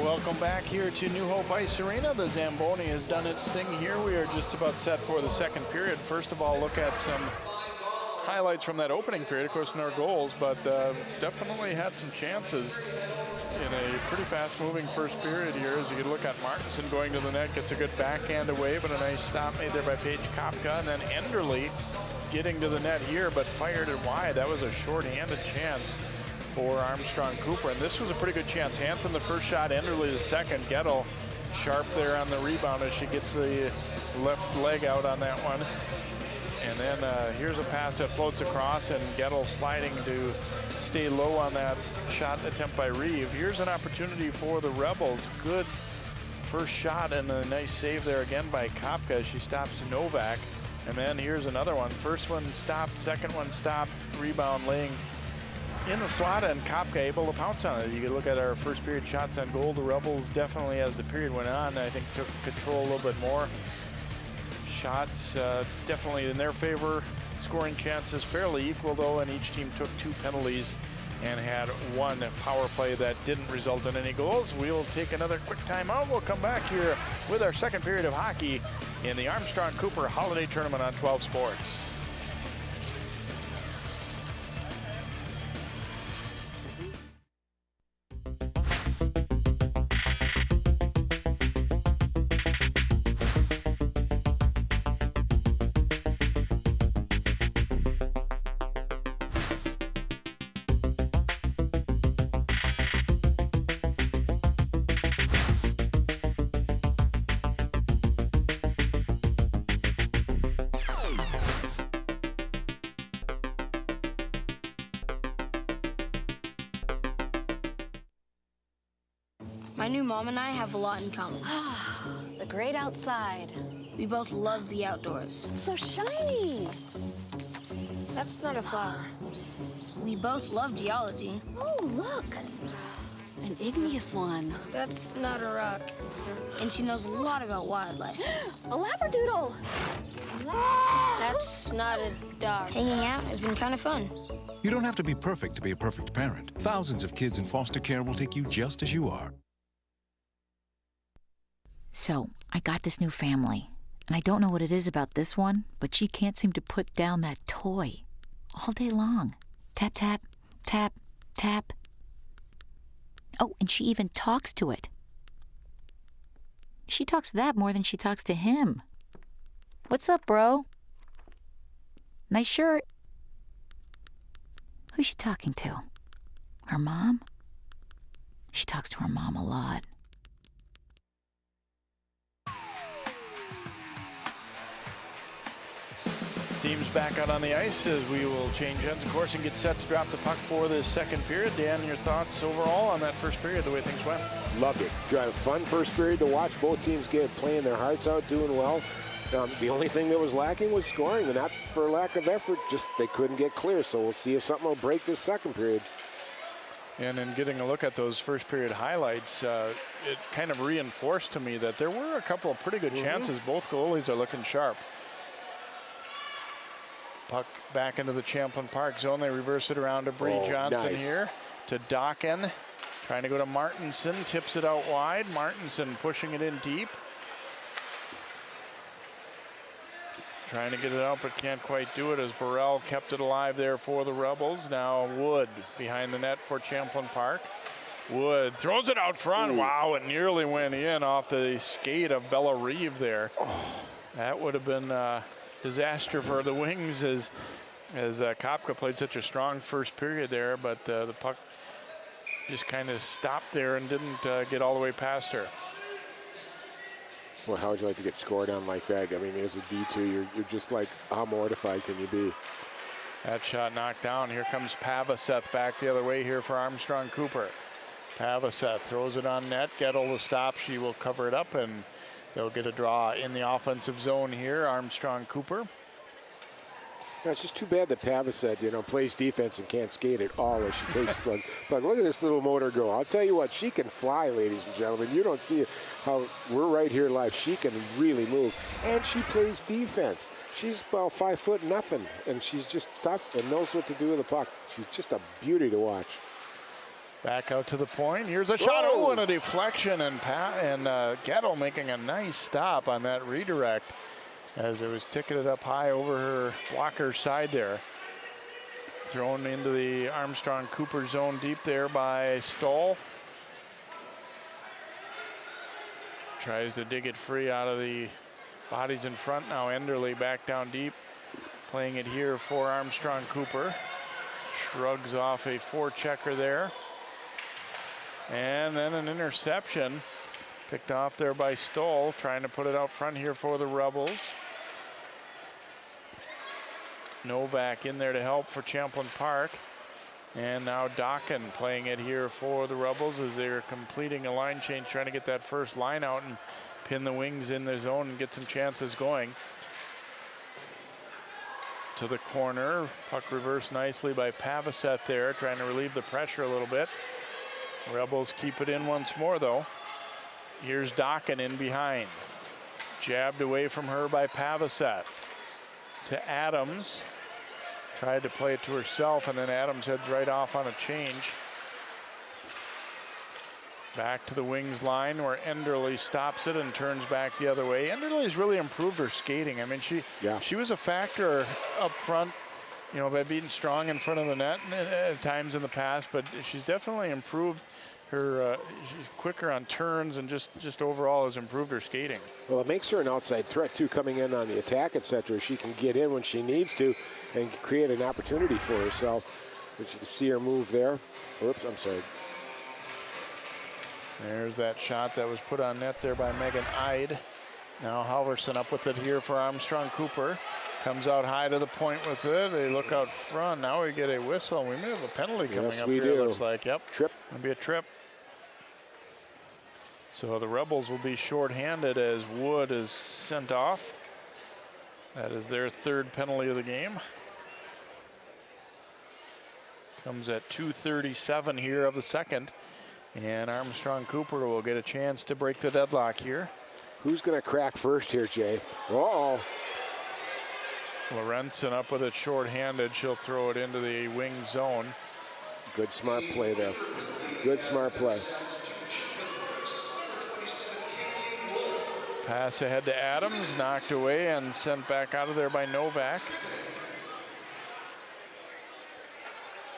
Welcome back here to New Hope Ice Arena. The Zamboni has done its thing here. We are just about set for the second period. First of all, look at some highlights from that opening period. Of course, no goals, but definitely had some chances in a pretty fast-moving first period here. As you can look at Martinson going to the net, gets a good backhand away, but a nice stop made there by Paige Kopka. And then Enderle getting to the net here, but fired it wide. That was a short-handed chance for Armstrong-Cooper, and this was a pretty good chance. Hansen the first shot, Enderle the second. Gettle sharp there on the rebound as she gets the left leg out on that one. And then here's a pass that floats across, and Gettle sliding to stay low on that shot attempt by Reeve. Here's an opportunity for the Rebels. Good first shot and a nice save there again by Kopka. She stops Novak. And then here's another one. First one stopped, second one stopped, rebound laying in the slot, and Kopka able to pounce on it. You can look at our first period shots on goal. The Rebels definitely, as the period went on, I think took control a little bit more. Shots definitely in their favor. Scoring chances fairly equal though, and each team took 2 penalties and had 1 power play that didn't result in any goals. We'll take another quick timeout. We'll come back here with our second period of hockey in the Armstrong-Cooper Holiday Tournament on 12 Sports. My new mom and I have a lot in common. The great outside. We both love the outdoors. It's so shiny. That's not a flower. We both love geology. Oh, look. An igneous one. That's not a rock. And she knows a lot about wildlife. A labradoodle. That's not a dog. Hanging out has been kind of fun. You don't have to be perfect to be a perfect parent. Thousands of kids in foster care will take you just as you are. So, I got this new family, and I don't know what it is about this one, but she can't seem to put down that toy all day long. Tap, tap, tap, tap. Oh, and she even talks to it. She talks to that more than she talks to him. What's up, bro? Nice shirt. Who's she talking to? Her mom? She talks to her mom a lot. Teams back out on the ice as we will change ends, of course, and get set to drop the puck for the second period. Dan, your thoughts overall on that first period, the way things went? Loved it. Got a fun first period to watch. Both teams playing their hearts out, doing well. The only thing that was lacking was scoring, and not for lack of effort, just they couldn't get clear. So we'll see if something will break this second period. And in getting a look at those first period highlights, it kind of reinforced to me that there were a couple of pretty good chances. Both goalies are looking sharp. Puck back into the Champlin Park zone. They reverse it around to Bree Johnson here to Dokken. Trying to go to Martinson, tips it out wide. Martinson pushing it in deep. Trying to get it out, but can't quite do it as Burrell kept it alive there for the Rebels. Now Wood behind the net for Champlin Park. Wood throws it out front. Ooh. Wow, it nearly went in off the skate of Bella Reeve there. That would have been disaster for the Wings as Kopka played such a strong first period there, but the puck just kind of stopped there and didn't get all the way past her. Well, how would you like to get scored on like that? I mean, as a D2, you're just like, how mortified can you be? That shot knocked down. Here comes Pavaseth back the other way here for Armstrong-Cooper. Pavaseth throws it on net. Gettle to stop. She will cover it up, and they'll get a draw in the offensive zone here. Armstrong-Cooper. Yeah, it's just too bad that Pavaseth, plays defense and can't skate at all as she takes the But look at this little motor go. I'll tell you what, she can fly, ladies and gentlemen. You don't see how we're right here live. She can really move, and she plays defense. She's about 5'0", and she's just tough and knows what to do with the puck. She's just a beauty to watch. Back out to the point. Here's a shot. Oh, and a deflection, and Gettle making a nice stop on that redirect as it was ticketed up high over her blocker's side there. Thrown into the Armstrong-Cooper zone deep there by Stoll. Tries to dig it free out of the bodies in front. Now Enderle back down deep, playing it here for Armstrong-Cooper. Shrugs off a forechecker there. And then an interception picked off there by Stoll, trying to put it out front here for the Rebels. Novak in there to help for Champlin Park. And now Dokken playing it here for the Rebels as they're completing a line change, trying to get that first line out and pin the Wings in their zone and get some chances going. to the corner. Puck reversed nicely by Pavaseth there, trying to relieve the pressure a little bit. Rebels keep it in once more, though. Here's Dokken in behind. Jabbed away from her by Pavaseth. To Adams. Tried to play it to herself, and then Adams heads right off on a change. Back to the wings line where Enderle stops it and turns back the other way. Enderle's really improved her skating. I mean, she was a factor up front, you know, by being strong in front of the net at times in the past, but she's definitely improved her, she's quicker on turns and just overall has improved her skating. Well, it makes her an outside threat too, coming in on the attack, etc. She can get in when she needs to and create an opportunity for herself. But you can see her move there. Oops, I'm sorry. There's that shot that was put on net there by Megan Eid. Now Halverson up with it here for Armstrong-Cooper. Comes out high to the point with it. They look out front. Now we get a whistle. We may have a penalty coming up here, it looks like. Yep. Trip. It'll be a trip. So the Rebels will be shorthanded as Wood is sent off. That is their third penalty of the game. Comes at 2:37 here of the second. And Armstrong-Cooper will get a chance to break the deadlock here. Who's going to crack first here, Jay? Uh-oh. Lorenzen up with it shorthanded. She'll throw it into the wing zone. Good smart play there. Good smart play. Pass ahead to Adams, knocked away and sent back out of there by Novak.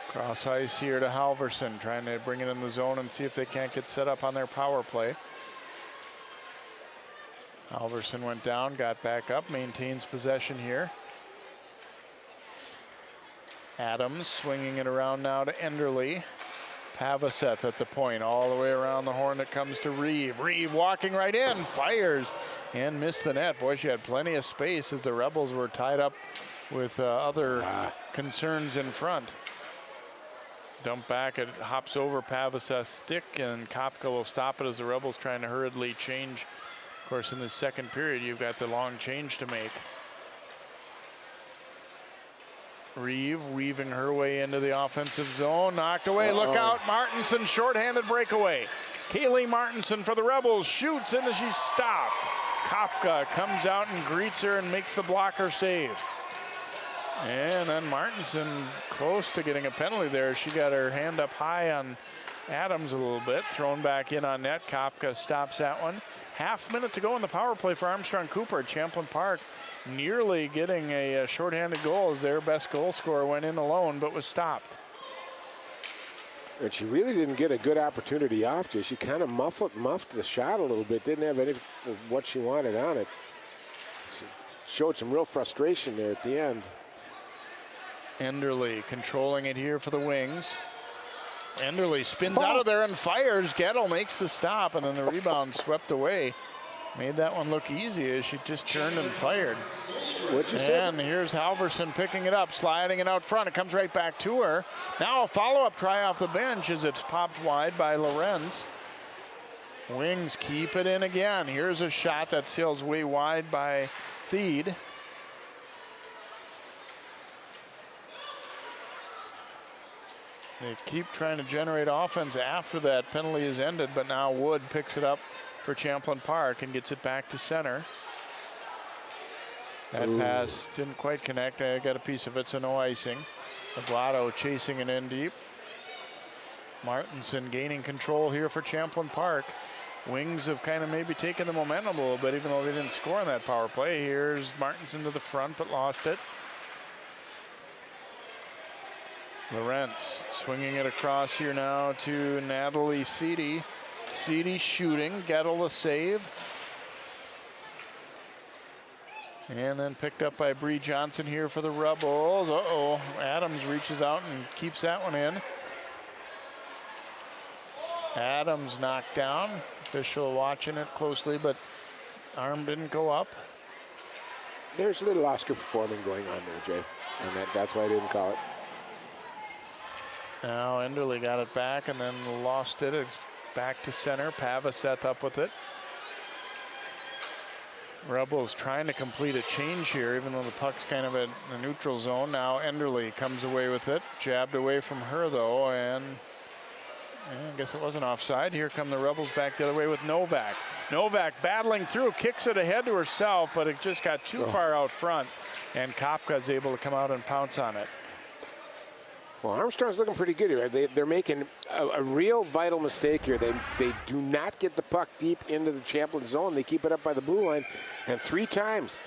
Cross ice here to Halverson, trying to bring it in the zone and see if they can't get set up on their power play. Halverson went down, got back up, maintains possession here. Adams swinging it around now to Enderle. Pavaseth at the point, all the way around the horn. It comes to Reeve. Reeve walking right in, fires and missed the net. Boy, she had plenty of space as the Rebels were tied up with other concerns in front. Dump back, it hops over Pavaseth's stick, and Kopka will stop it as the Rebels trying to hurriedly change. Of course, in the second period, you've got the long change to make. Reeve weaving her way into the offensive zone, knocked away. Look out, Martinson, shorthanded breakaway. Kaylee Martinson for the Rebels, shoots and she's stopped. Kopka comes out and greets her and makes the blocker save. And then Martinson close to getting a penalty there. She got her hand up high on Adams a little bit, thrown back in on net. Kopka stops that one. Half minute to go in the power play for Armstrong-Cooper at Champlin Park. Nearly getting a shorthanded goal as their best goal scorer went in alone, but was stopped. And she really didn't get a good opportunity off to. She kind of muffed the shot a little bit, didn't have any of what she wanted on it. She showed some real frustration there at the end. Enderle controlling it here for the Wings. Enderle spins out of there and fires. Gettle makes the stop, and then the rebound swept away. Made that one look easy as she just turned and fired. What'd you say? And here's Halverson picking it up, sliding it out front. It comes right back to her. Now a follow-up try off the bench as it's popped wide by Lorenz. Wings keep it in again. Here's a shot that sails way wide by Theed. They keep trying to generate offense after that penalty is ended, but now Wood picks it up for Champlin Park and gets it back to center. That pass didn't quite connect. I got a piece of it, so no icing. Aguado chasing it in deep. Martinson gaining control here for Champlin Park. Wings have kind of maybe taken the momentum a little bit, even though they didn't score on that power play. Here's Martinson to the front, but lost it. Lorenz swinging it across here now to Natalie Seedy. Seedy shooting, Gettle the save. And then picked up by Bree Johnson here for the Rebels. Adams reaches out and keeps that one in. Adams knocked down. Official watching it closely, but arm didn't go up. There's a little Oscar performing going on there, Jay. And that's why I didn't call it. Now Enderle got it back and then lost it. It's back to center. Pavaseth up with it. Rebels trying to complete a change here, even though the puck's kind of in the neutral zone. Now Enderle comes away with it. Jabbed away from her, though, and I guess it wasn't offside. Here come the Rebels back the other way with Novak. Novak battling through, kicks it ahead to herself, but it just got too far out front, and Kopka's able to come out and pounce on it. Well, Armstrong's looking pretty good here. They're making a real vital mistake here. They do not get the puck deep into the Champlin zone. They keep it up by the blue line, and 3 times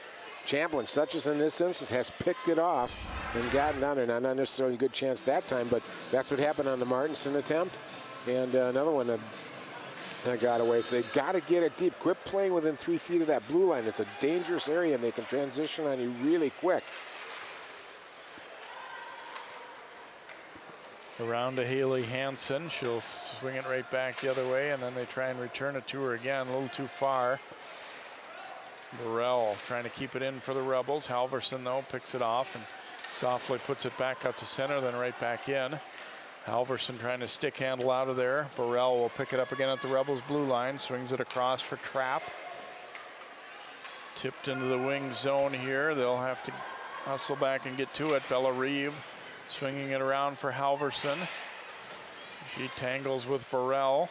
Champlin, such as in this instance, has picked it off and gotten down there. Now, not necessarily a good chance that time, but that's what happened on the Martinson attempt. And another one that got away. So they've got to get it deep. Quit playing within 3 feet of that blue line. It's a dangerous area, and they can transition on you really quick. Around to Haley Hansen. She'll swing it right back the other way, and then they try and return it to her again, a little too far. Burrell trying to keep it in for the Rebels. Halverson, though, picks it off and softly puts it back out to center, then right back in. Halverson trying to stick handle out of there. Burrell will pick it up again at the Rebels' blue line, swings it across for Trapp. Tipped into the wing zone here. They'll have to hustle back and get to it. Bella Reeve swinging it around for Halverson. She tangles with Burrell.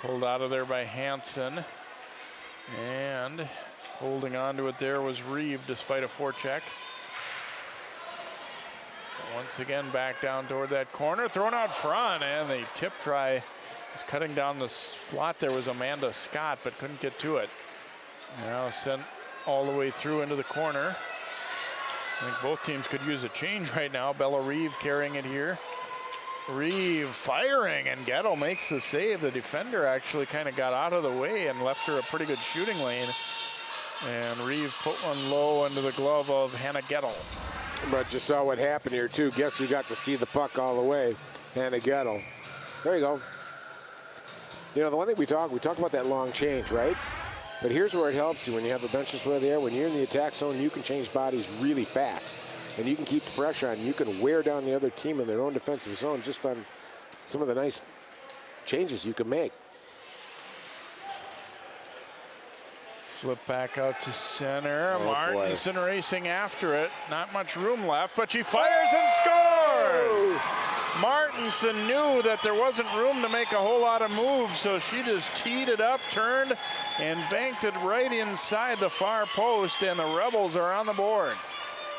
Pulled out of there by Hansen. And holding on to it there was Reeve despite a forecheck. Once again back down toward that corner, thrown out front, and the tip try is cutting down the slot. There was Amanda Scott, but couldn't get to it. Now sent all the way through into the corner. I think both teams could use a change right now. Bella Reeve carrying it here. Reeve firing, and Gettle makes the save. The defender actually kind of got out of the way and left her a pretty good shooting lane. And Reeve put one low into the glove of Hannah Gettle. But you saw what happened here, too. Guess who got to see the puck all the way? Hannah Gettle. There you go. You know, the one thing we talk about that long change, right? But here's where it helps you when you have the benches player there. When you're in the attack zone, you can change bodies really fast. And you can keep the pressure on. You can wear down the other team in their own defensive zone just on some of the nice changes you can make. Flip back out to center. Martinson racing after it. Not much room left, but she fires and scores! Martinson knew that there wasn't room to make a whole lot of moves, so she just teed it up, turned, and banked it right inside the far post, and the Rebels are on the board.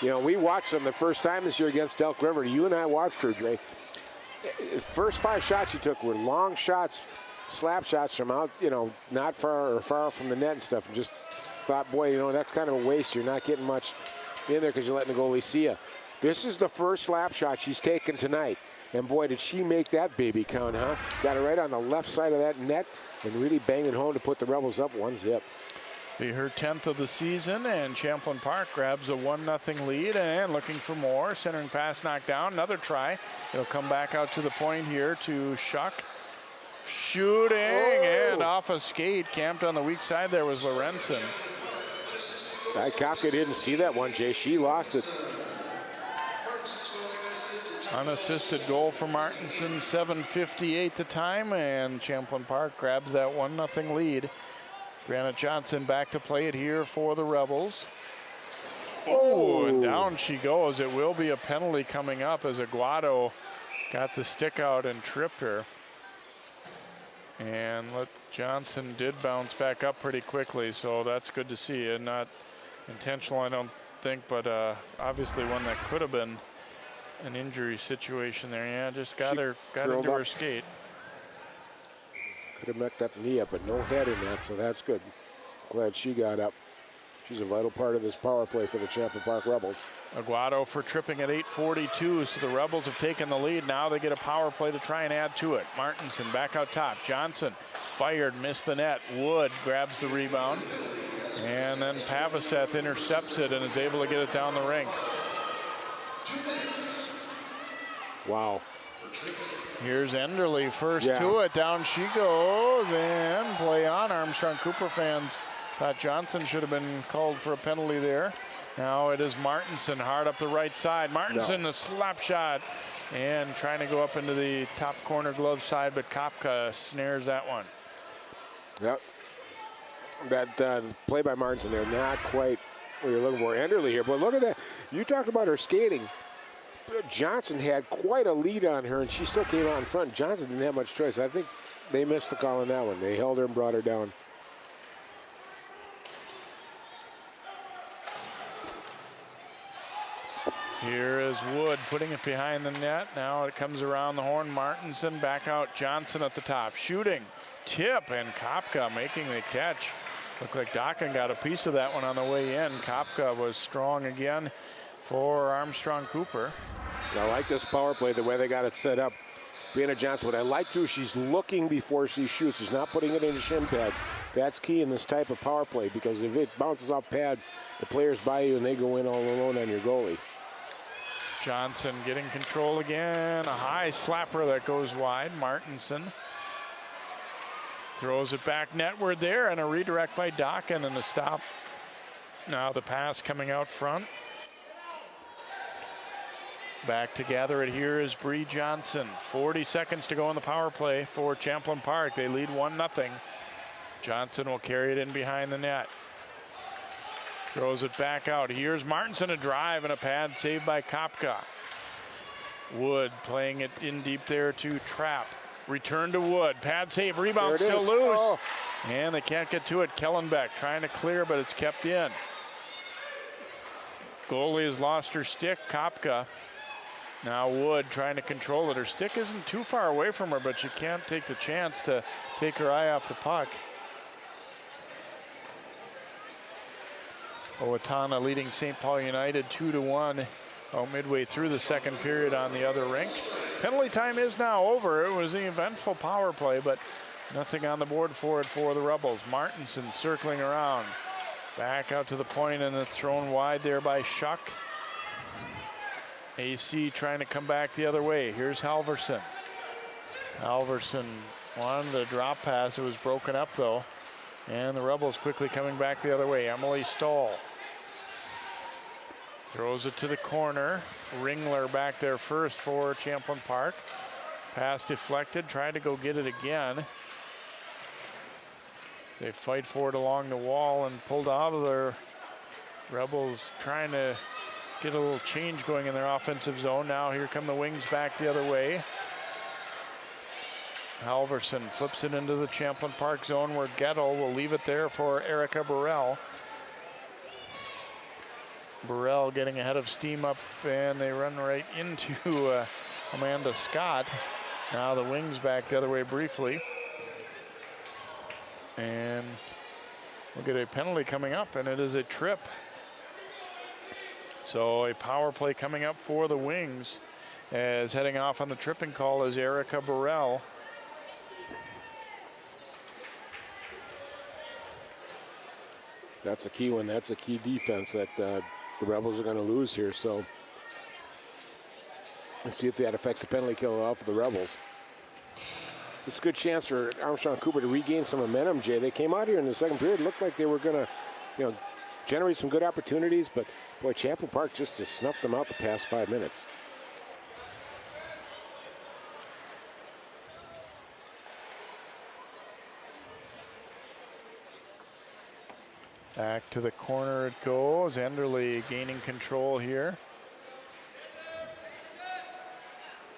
You know, we watched them the first time this year against Elk River. You and I watched her, Dre. First 5 shots she took were long shots, slap shots from out, you know, not far from the net and stuff, and just thought, boy, you know, that's kind of a waste. You're not getting much in there because you're letting the goalie see you. This is the first slap shot she's taken tonight, and boy, did she make that baby count, huh? Got it right on the left side of that net and really banged it home to put the Rebels up 1-0. Be her 10th of the season, and Champlin Park grabs a 1-0 lead and looking for more. Centering pass knocked down, another try. It'll come back out to the point here to Schuck. Shooting and off a skate, camped on the weak side there was Lorenzen. Kopka didn't see that one, Jay. She lost it. Unassisted goal for Martinson, 7:58 the time, and Champlin Park grabs that 1-0 lead. Brianna Johnson back to play it here for the Rebels. Oh, and down she goes. It will be a penalty coming up as Aguado got the stick out and tripped her. And Johnson did bounce back up pretty quickly, so that's good to see. And not intentional, I don't think, but obviously one that could have been an injury situation there. Yeah, just got into her skate. Could have met that knee up, but no head in that, so that's good. Glad she got up. She's a vital part of this power play for the Champlin Park Rebels. Aguado for tripping at 8:42, so the Rebels have taken the lead. Now they get a power play to try and add to it. Martinson back out top. Johnson fired, missed the net. Wood grabs the rebound. And then Pavaseth intercepts it and is able to get it down the rink. Wow. Here's Enderle first to it. Down she goes, and play on. Armstrong-Cooper fans thought Johnson should have been called for a penalty there. Now it is Martinson hard up the right side. Martinson, a slap shot, and trying to go up into the top corner glove side, but Kopka snares that one. Yep. That play by Martinson there, not quite what you're looking for. Enderly here, but look at that. You talk about her skating. Johnson had quite a lead on her, and she still came out in front. Johnson didn't have much choice. I think they missed the call on that one. They held her and brought her down. Here is Wood putting it behind the net. Now it comes around the horn. Martinson back out. Johnson at the top. Shooting. Tip, and Kopka making the catch. Looked like Dokken got a piece of that one on the way in. Kopka was strong again for Armstrong-Cooper. I like this power play, the way they got it set up. Brianna Johnson, what I like too, she's looking before she shoots. She's not putting it into shin pads. That's key in this type of power play, because if it bounces off pads, the players by you and they go in all alone on your goalie. Johnson getting control again. A high slapper that goes wide. Martinson throws it back netward there, and a redirect by Dokken and a stop. Now the pass coming out front. Back to gather it here is Bree Johnson. 40 seconds to go in the power play for Champlin Park. They lead 1-0. Johnson will carry it in behind the net. Throws it back out. Here's Martinson, a drive and a pad saved by Kopka. Wood playing it in deep there to Trapp. Return to Wood. Pad save, rebound still loose. Oh. And they can't get to it. Kellenbeck trying to clear, but it's kept in. Goalie has lost her stick. Kopka. Now Wood trying to control it. Her stick isn't too far away from her, but she can't take the chance to take her eye off the puck. Owatonna leading St. Paul United 2-1 midway through the second period on the other rink. Penalty time is now over. It was an eventful power play, but nothing on the board for it for the Rebels. Martinson circling around. Back out to the point, and it's thrown wide there by Schuck. AC trying to come back the other way. Here's Halverson. Halverson wanted the drop pass. It was broken up though. And the Rebels quickly coming back the other way. Emily Stahl throws it to the corner. Ringler back there first for Champlin Park. Pass deflected, tried to go get it again. They fight for it along the wall and pulled out of their Rebels trying to get a little change going in their offensive zone. Now here come the Wings back the other way. Halverson flips it into the Champlin Park zone where Gettle will leave it there for Erica Burrell. Burrell getting ahead of steam up, and they run right into Amanda Scott. Now the Wings back the other way briefly. And we'll get a penalty coming up, and it is a trip. So a power play coming up for the Wings, as heading off on the tripping call is Erica Burrell. That's a key one. That's a key defense that the Rebels are going to lose here. So let's see if that affects the penalty kill off of the Rebels. It's a good chance for Armstrong-Cooper to regain some momentum, Jay. They came out here in the second period. Looked like they were going to, generate some good opportunities, but boy, Champlin Park just snuffed them out the past 5 minutes. Back to the corner it goes. Enderly gaining control here.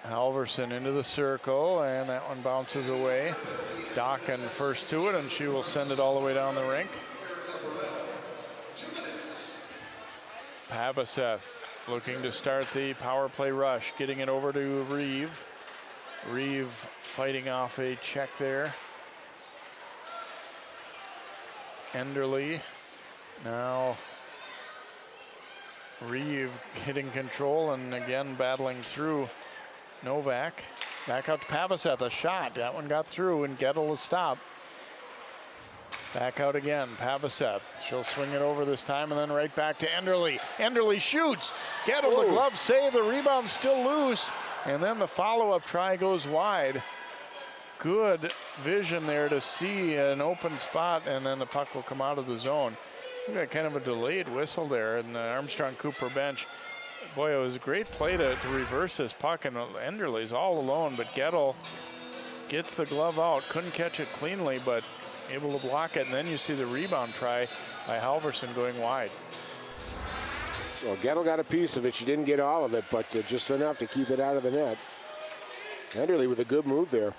Halverson into the circle, and that one bounces away. Dokken first to it, and she will send it all the way down the rink. Pavaseth looking to start the power play rush, getting it over to Reeve. Reeve fighting off a check there. Enderly. Now Reeve getting control and again battling through Novak. Back out to Pavaseth, a shot. That one got through, and Gettle will stop. Back out again, Pavaseth. She'll swing it over this time, and then right back to Enderly. Enderly shoots. Gettle, the glove save. The rebound still loose, and then the follow-up try goes wide. Good vision there to see an open spot, and then the puck will come out of the zone. We got kind of a delayed whistle there in the Armstrong-Cooper bench. Boy, it was a great play to reverse this puck, and Enderly's all alone, but Gettle gets the glove out. Couldn't catch it cleanly, but able to block it, and then you see the rebound try by Halverson going wide. Well, Gettle got a piece of it. She didn't get all of it, but just enough to keep it out of the net. Enderle with a good move there.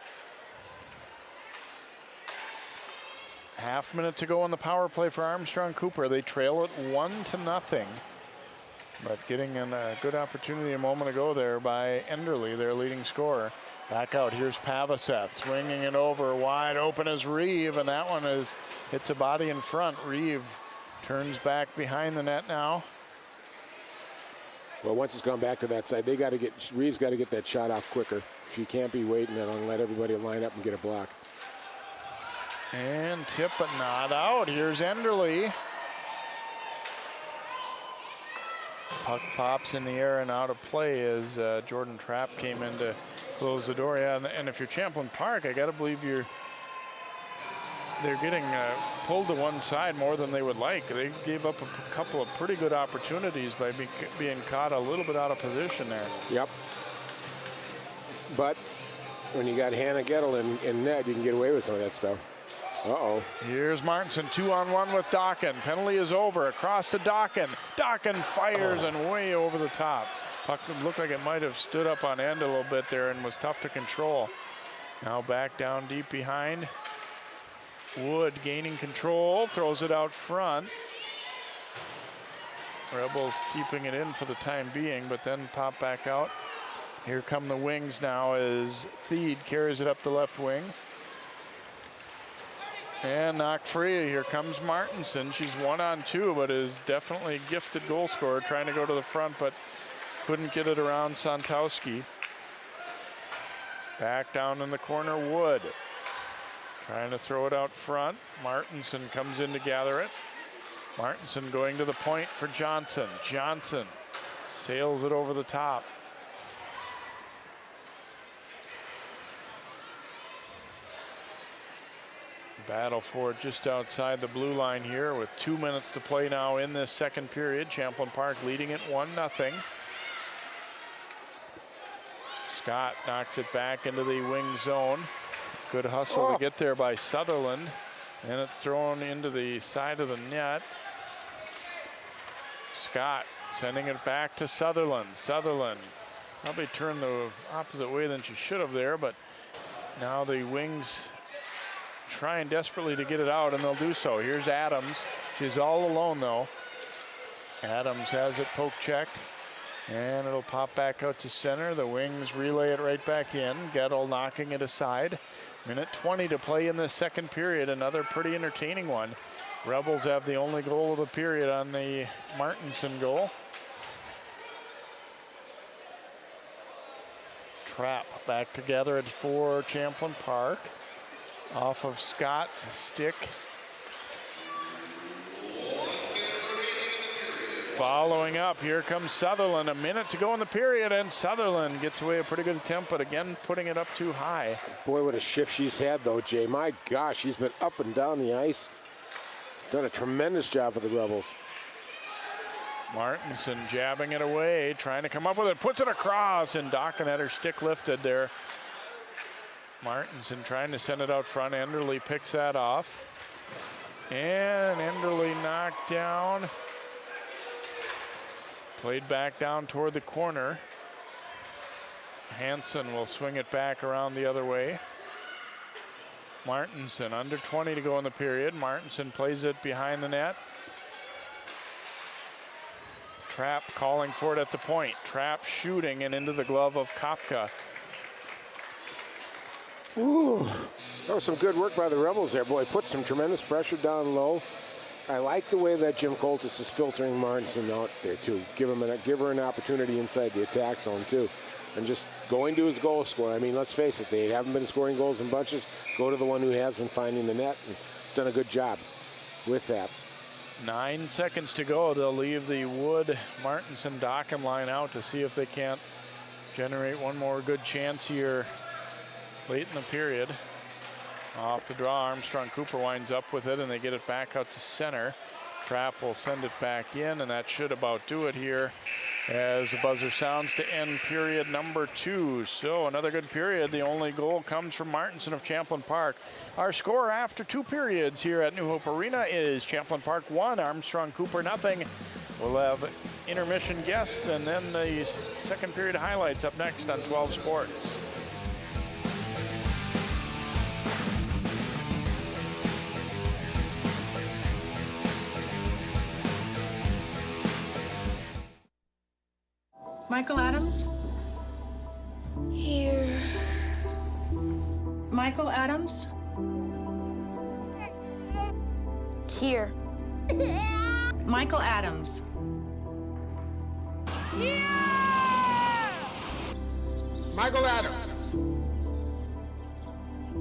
Half minute to go on the power play for Armstrong-Cooper. They trail it 1-0. But getting a good opportunity a moment ago there by Enderle, their leading scorer. Back out, here's Pavaseth, swinging it over, wide open as Reeve, and that one hits a body in front. Reeve turns back behind the net now. Well, once it's gone back to that side, Reeve's got to get that shot off quicker. She can't be waiting and let everybody line up and get a block. And tip, but not out. Here's Enderle. Puck pops in the air and out of play as Jordan Trapp came in to close the door. Yeah, and if you're Champlin Park, I got to believe they're getting pulled to one side more than they would like. They gave up a couple of pretty good opportunities by being caught a little bit out of position there. Yep. But when you got Hannah Gettle in net, you can get away with some of that stuff. Uh-oh. Here's Martinson, 2-on-1 with Dokken. Penalty is over, across to Dokken. Dokken fires and way over the top. Puck looked like it might have stood up on end a little bit there and was tough to control. Now back down deep behind. Wood gaining control, throws it out front. Rebels keeping it in for the time being, but then pop back out. Here come the wings now as Theed carries it up the left wing. And knocked free. Here comes Martinson. She's 1-on-2, but is definitely a gifted goal scorer, trying to go to the front, but couldn't get it around Santowski. Back down in the corner, Wood. Trying to throw it out front. Martinson comes in to gather it. Martinson going to the point for Johnson. Johnson sails it over the top. Battle for it just outside the blue line here with 2 minutes to play now in this second period. Champlin Park leading it 1-0. Scott knocks it back into the wing zone. Good hustle to get there by Sutherland. And it's thrown into the side of the net. Scott sending it back to Sutherland. Sutherland probably turned the opposite way than she should have there, but now the wings trying desperately to get it out, and they'll do so. Here's Adams. She's all alone, though. Adams has it poke checked, and it'll pop back out to center. The wings relay it right back in. Gettle knocking it aside. Minute 20 to play in this second period. Another pretty entertaining one. Rebels have the only goal of the period on the Martinson goal. Trapp back together for Champlin Park. Off of Scott's stick. Following up, here comes Sutherland. A minute to go in the period, and Sutherland gets away a pretty good attempt, but again, putting it up too high. Boy, what a shift she's had, though, Jay. My gosh, she's been up and down the ice. Done a tremendous job for the Rebels. Martinson jabbing it away, trying to come up with it, puts it across, and Dokken had her stick lifted there. Martinson trying to send it out front. Enderle picks that off. And Enderle knocked down. Played back down toward the corner. Hansen will swing it back around the other way. Martinson, under 20 to go in the period. Martinson plays it behind the net. Trapp calling for it at the point. Trapp shooting and into the glove of Kopka. Ooh, that was some good work by the Rebels there. Boy, put some tremendous pressure down low. I like the way that Jim Coltis is filtering Martinson out there, too. Give her an opportunity inside the attack zone, too. And just going to his goal scorer. I mean, let's face it, they haven't been scoring goals in bunches. Go to the one who has been finding the net, and he's done a good job with that. 9 seconds to go. They'll leave the Wood, Martinson, Dokken line out to see if they can't generate one more good chance here late in the period. Off the draw, Armstrong-Cooper winds up with it, and they get it back out to center. Trapp will send it back in, and that should about do it here as the buzzer sounds to end period number 2. So another good period. The only goal comes from Martinson of Champlin Park. Our score after 2 periods here at New Hope Arena is Champlin Park 1, Armstrong-Cooper nothing. We'll have intermission guests and then the second period highlights up next on 12 Sports. Michael Adams? Here. Michael Adams? Here. Michael Adams. Michael Adams.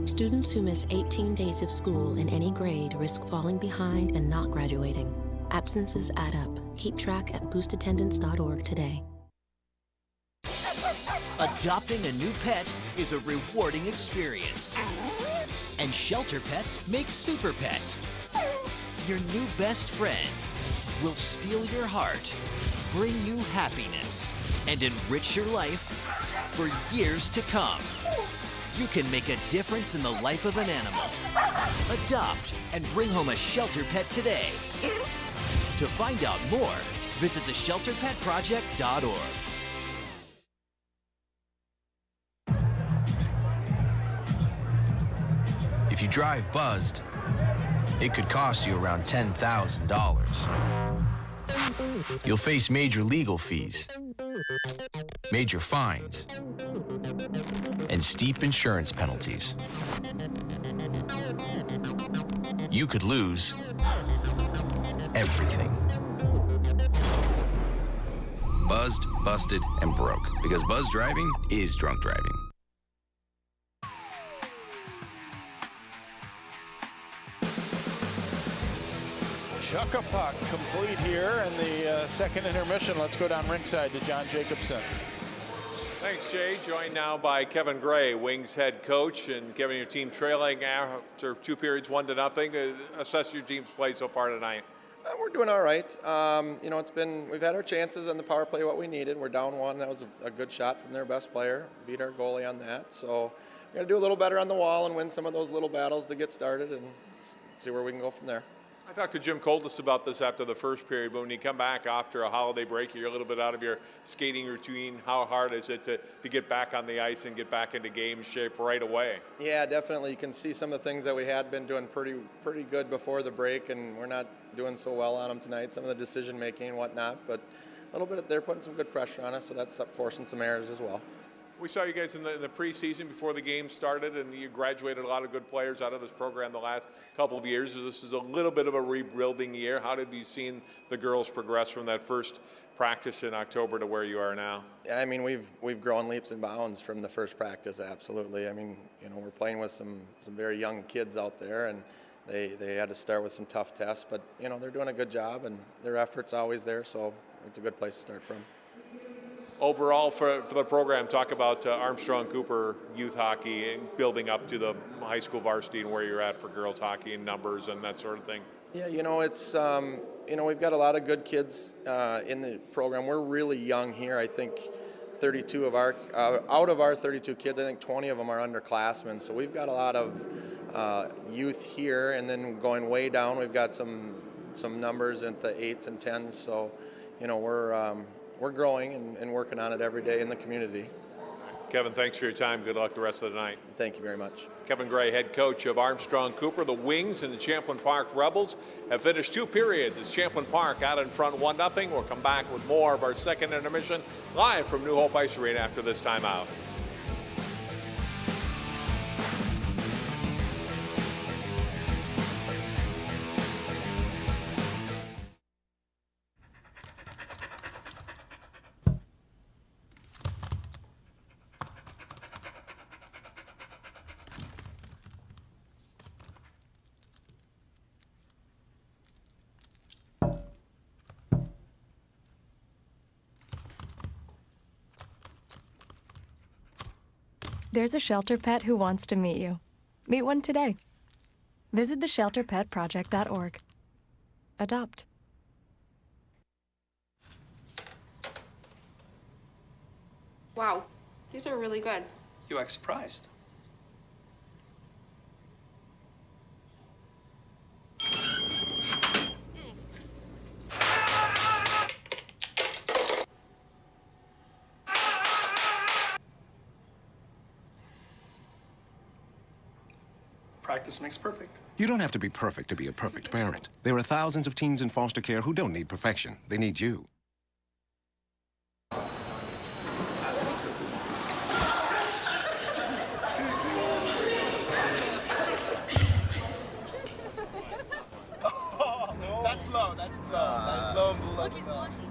Students who miss 18 days of school in any grade risk falling behind and not graduating. Absences add up. Keep track at boostattendance.org today. Adopting a new pet is a rewarding experience. And Shelter Pets makes super pets. Your new best friend will steal your heart, bring you happiness, and enrich your life for years to come. You can make a difference in the life of an animal. Adopt and bring home a Shelter Pet today. To find out more, visit theshelterpetproject.org. If you drive buzzed, it could cost you around $10,000. You'll face major legal fees, major fines, and steep insurance penalties. You could lose everything. Buzzed, busted, and broke, because buzz driving is drunk driving. Chuck a puck complete here in the second intermission. Let's go down rinkside to John Jacobson. Thanks, Jay. Joined now by Kevin Gray, Wings head coach. And Kevin, your team trailing after 2 periods, 1-0. Assess your team's play so far tonight. We're doing all right. You know, we've had our chances on the power play, what we needed. We're down 1. That was a good shot from their best player. Beat our goalie on that. So we're going to do a little better on the wall and win some of those little battles to get started and see where we can go from there. I talked to Jim Coldis about this after the first period, but when you come back after a holiday break, you're a little bit out of your skating routine. How hard is it to get back on the ice and get back into game shape right away? Yeah, definitely. You can see some of the things that we had been doing pretty good before the break, and we're not doing so well on them tonight. Some of the decision making and whatnot, but a little bit, they're putting some good pressure on us, so that's forcing some errors as well. We saw you guys in the preseason before the game started, and you graduated a lot of good players out of this program the last couple of years. This is a little bit of a rebuilding year. How have you seen the girls progress from that first practice in October to where you are now? Yeah, I mean, we've grown leaps and bounds from the first practice, absolutely. I mean, you know, we're playing with some very young kids out there, and they had to start with some tough tests, but, you know, they're doing a good job, and their effort's always there, so it's a good place to start from. Overall, for the program, talk about Armstrong-Cooper youth hockey and building up to the high school varsity and where you're at for girls hockey and numbers and that sort of thing. Yeah, you know, it's, you know, we've got a lot of good kids in the program. We're really young here. I think 32 of out of our 32 kids, I think 20 of them are underclassmen. So we've got a lot of youth here, and then going way down, we've got some numbers at the 8s and 10s. So, you know, we're growing and working on it every day in the community. Kevin, thanks for your time. Good luck the rest of the night. Thank you very much. Kevin Gray, head coach of Armstrong-Cooper. The Wings and the Champlin Park Rebels have finished 2 periods. It's Champlin Park out in front 1-0. We'll come back with more of our second intermission live from New Hope Ice Arena after this timeout. There's a shelter pet who wants to meet you. Meet one today. Visit theshelterpetproject.org. Adopt. Wow, these are really good. You act surprised. Practice makes perfect. You don't have to be perfect to be a perfect parent. There are thousands of teens in foster care who don't need perfection. They need you. That's low. That's low. That's low. Look, he's blushing.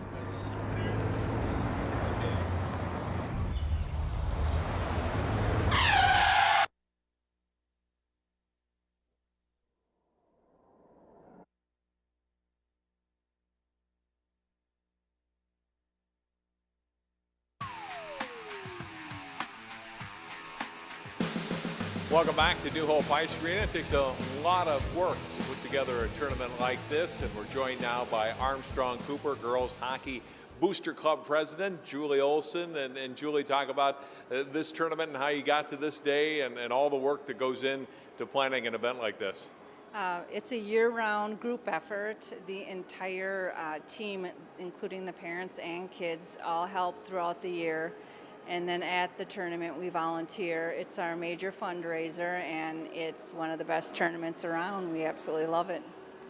Welcome back to New Hope Ice Arena. It takes a lot of work to put together a tournament like this, and we're joined now by Armstrong-Cooper Girls Hockey Booster Club President Julie Olson. And Julie, talk about this tournament and how you got to this day and all the work that goes into planning an event like this. It's a year-round group effort. The entire team, including the parents and kids, all help throughout the year. And then at the tournament, we volunteer. It's our major fundraiser, and it's one of the best tournaments around. We absolutely love it.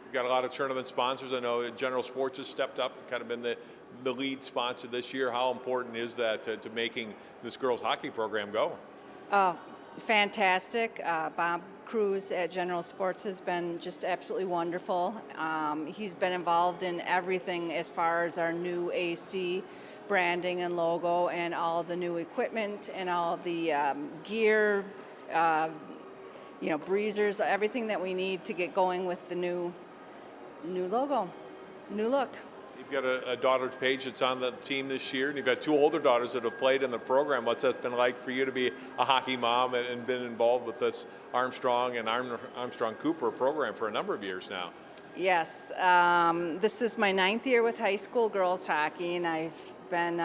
You've got a lot of tournament sponsors. I know General Sports has stepped up and kind of been the lead sponsor this year. How important is that to making this girls' hockey program go? Fantastic. Bob Cruz at General Sports has been just absolutely wonderful. He's been involved in everything as far as our new AC branding and logo and all the new equipment and all the gear, breezers, everything that we need to get going with the new logo, new look. You've got a daughter, Paige, that's on the team this year, and you've got two older daughters that have played in the program. What's that been like for you to be a hockey mom and been involved with this Armstrong and Armstrong-Cooper program for a number of years now? Yes, this is my 9th year with high school girls hockey, and I've been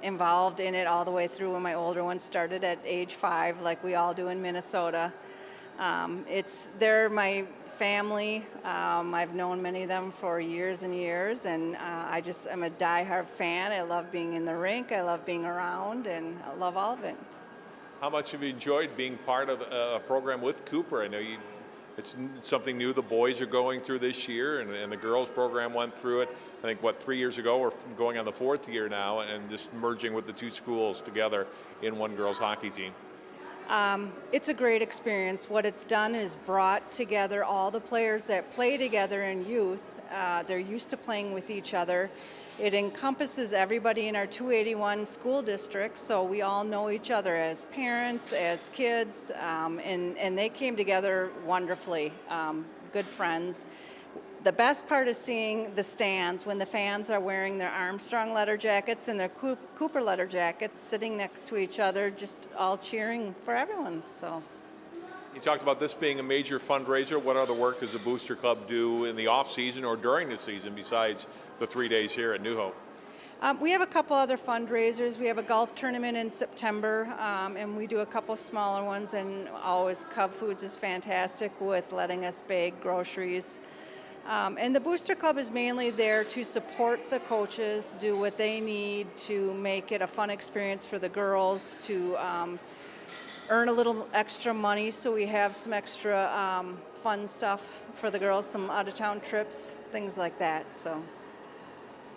involved in it all the way through when my older one started at age 5, like we all do in Minnesota. They're my family. I've known many of them for years and years, and I'm a diehard fan. I love being in the rink, I love being around, and I love all of it. How much have you enjoyed being part of a program with Cooper? I know it's something new the boys are going through this year, and the girls program went through it, I think, 3 years ago, or going on the 4th year now, and just merging with the two schools together in one girls hockey team. It's a great experience. What it's done is brought together all the players that play together in youth. They're used to playing with each other. It encompasses everybody in our 281 school district, so we all know each other as parents, as kids, and they came together wonderfully, good friends. The best part is seeing the stands when the fans are wearing their Armstrong letter jackets and their Cooper letter jackets, sitting next to each other, just all cheering for everyone. So. You talked about this being a major fundraiser. What other work does the Booster Club do in the off season or during the season besides the 3 days here at New Hope? We have a couple other fundraisers. We have a golf tournament in September, and we do a couple smaller ones. And always Cub Foods is fantastic with letting us bag groceries. And the Booster Club is mainly there to support the coaches, do what they need to make it a fun experience for the girls, to earn a little extra money, so we have some extra fun stuff for the girls, some out-of-town trips, things like that. So,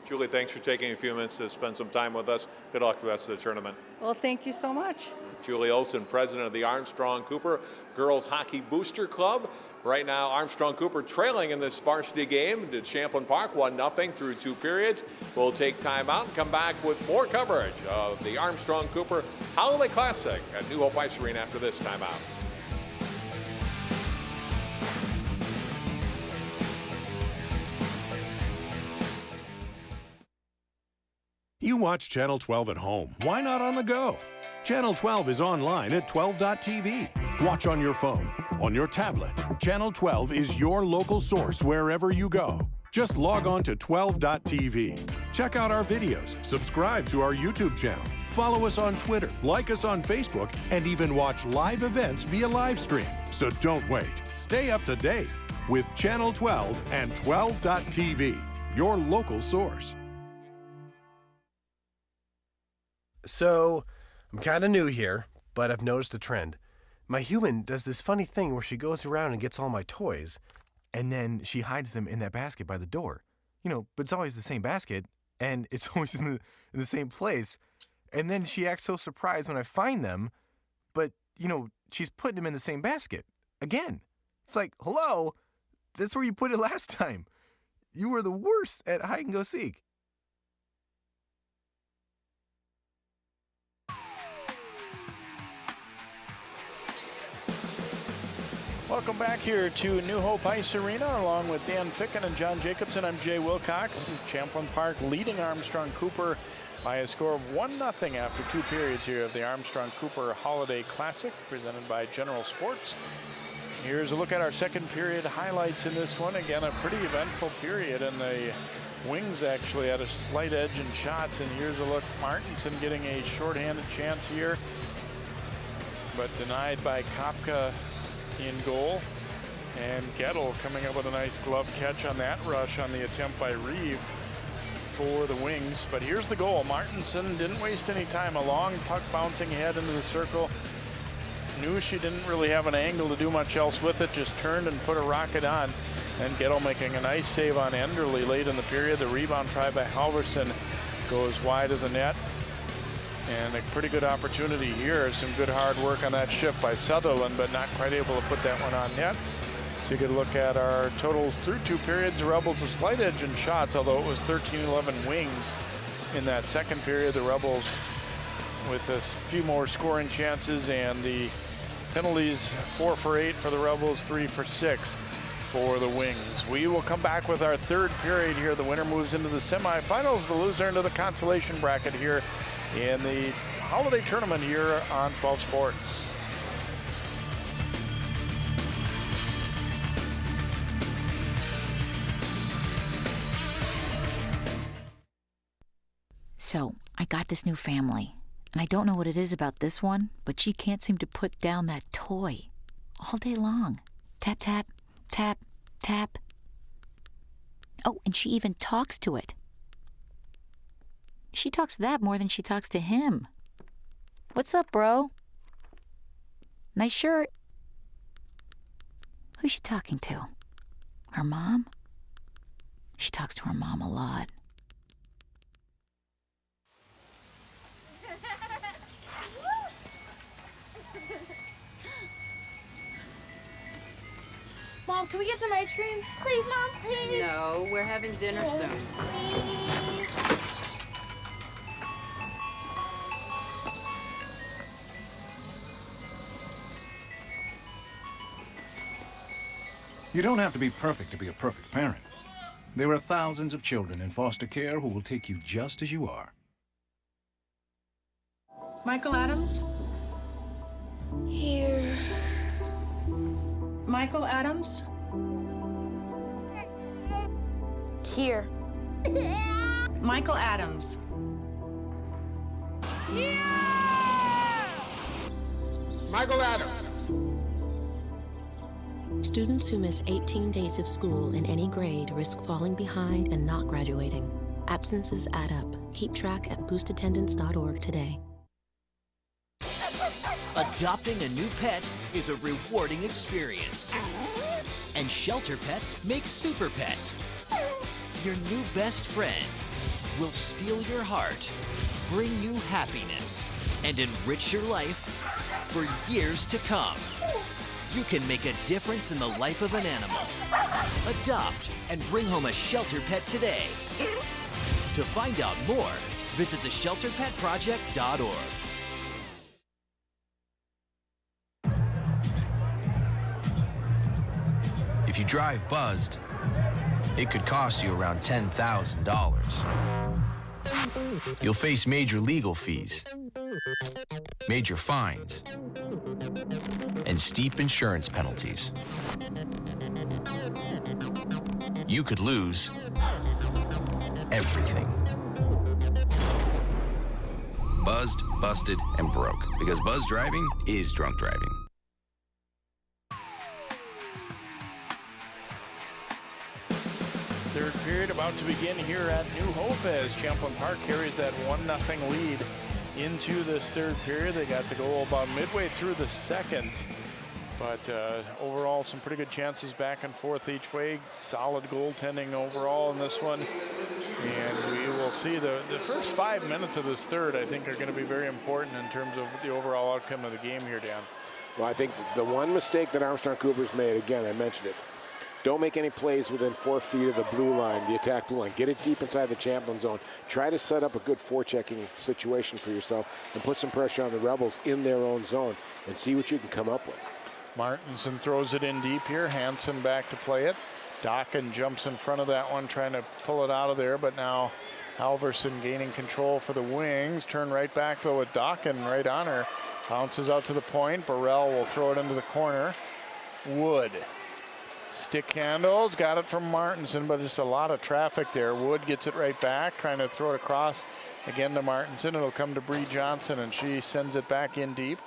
Julie, thanks for taking a few minutes to spend some time with us. Good luck with the rest of the tournament. Well, thank you so much. Julie Olson, president of the Armstrong-Cooper Girls Hockey Booster Club. Right now, Armstrong-Cooper trailing in this varsity game to Champlin Park, 1-0 through 2 periods. We'll take time out and come back with more coverage of the Armstrong-Cooper Holiday Classic at New Hope Ice Arena after this timeout. You watch Channel 12 at home. Why not on the go? Channel 12 is online at 12.tv. Watch on your phone, on your tablet. Channel 12 is your local source wherever you go. Just log on to 12.tv. Check out our videos, subscribe to our YouTube channel, Follow us on Twitter, like us on Facebook, and even watch live events via live stream. So don't wait. Stay up to date with Channel 12 and 12.tv, your local source. So, I'm kind of new here, but I've noticed a trend. My human does this funny thing where she goes around and gets all my toys, and then she hides them in that basket by the door. You know, but it's always the same basket, and it's always in the same place. And then she acts so surprised when I find them, but, you know, she's putting them in the same basket. Again. It's like, hello, that's where you put it last time. You were the worst at hide and go seek. Welcome back here to New Hope Ice Arena, along with Dan Ficken and John Jacobson. I'm Jay Wilcox. Champlin Park leading Armstrong-Cooper by a score of 1-0 after 2 periods here of the Armstrong-Cooper Holiday Classic, presented by General Sports. Here's a look at our second period highlights in this one. Again, a pretty eventful period, and the Wings actually had a slight edge in shots. And here's a look, Martinson getting a shorthanded chance here, but denied by Kopka in goal. And Gettle coming up with a nice glove catch on that rush on the attempt by Reeve for the Wings. But here's the goal. Martinson didn't waste any time. A long puck bouncing ahead into the circle. Knew she didn't really have an angle to do much else with it. Just turned and put a rocket on. And Gettle making a nice save on Enderle late in the period. The rebound try by Halverson goes wide of the net. And a pretty good opportunity here. Some good hard work on that shift by Sutherland, but not quite able to put that one on net. So you could look at our totals through 2 periods. The Rebels a slight edge in shots, although it was 13-11 Wings in that second period. The Rebels with a few more scoring chances, and the penalties 4 for 8 for the Rebels, 3 for 6 for the Wings. We will come back with our third period here. The winner moves into the semifinals, the loser into the consolation bracket here in the holiday tournament here on 12 Sports. So, I got this new family, and I don't know what it is about this one, but she can't seem to put down that toy all day long. Tap, tap, tap, tap. Oh, and she even talks to it. She talks to that more than she talks to him. What's up, bro? Nice shirt. Who's she talking to? Her mom? She talks to her mom a lot. Mom, can we get some ice cream? Please, Mom, please. No, we're having dinner soon. Please. You don't have to be perfect to be a perfect parent. There are thousands of children in foster care who will take you just as you are. Michael Adams? Here. Michael Adams? Here. Michael Adams. Michael Adams. Students who miss 18 days of school in any grade risk falling behind and not graduating. Absences add up. Keep track at boostattendance.org today. Adopting a new pet is a rewarding experience. And Shelter Pets makes super pets. Your new best friend will steal your heart, bring you happiness, and enrich your life for years to come. You can make a difference in the life of an animal. Adopt and bring home a Shelter Pet today. To find out more, visit theshelterpetproject.org. If you drive buzzed, it could cost you around $10,000. You'll face major legal fees, major fines, and steep insurance penalties. You could lose everything. Buzzed busted, and broke. Because buzz driving is drunk driving. Third period about to begin here at New Hope as Champlin Park carries that 1-0 lead into this third period. They got to go about midway through the second. But overall, some pretty good chances back and forth each way. Solid goaltending overall in this one. And we will see the first 5 minutes of this third, I think, are going to be very important in terms of the overall outcome of the game here, Dan. Well, I think the one mistake that Armstrong-Cooper's made, again, I mentioned it, don't make any plays within 4 feet of the blue line, the attack blue line. Get it deep inside the Champlin zone. Try to set up a good forechecking situation for yourself and put some pressure on the Rebels in their own zone and see what you can come up with. Martinson throws it in deep here. Hansen back to play it. Dokken jumps in front of that one, trying to pull it out of there, but now Halverson gaining control for the Wings. Turn right back, though, with Dokken right on her. Bounces out to the point. Burrell will throw it into the corner. Wood. Stick handles, got it from Martinson, but just a lot of traffic there. Wood gets it right back, trying to throw it across again to Martinson. It'll come to Bree Johnson, and she sends it back in deep.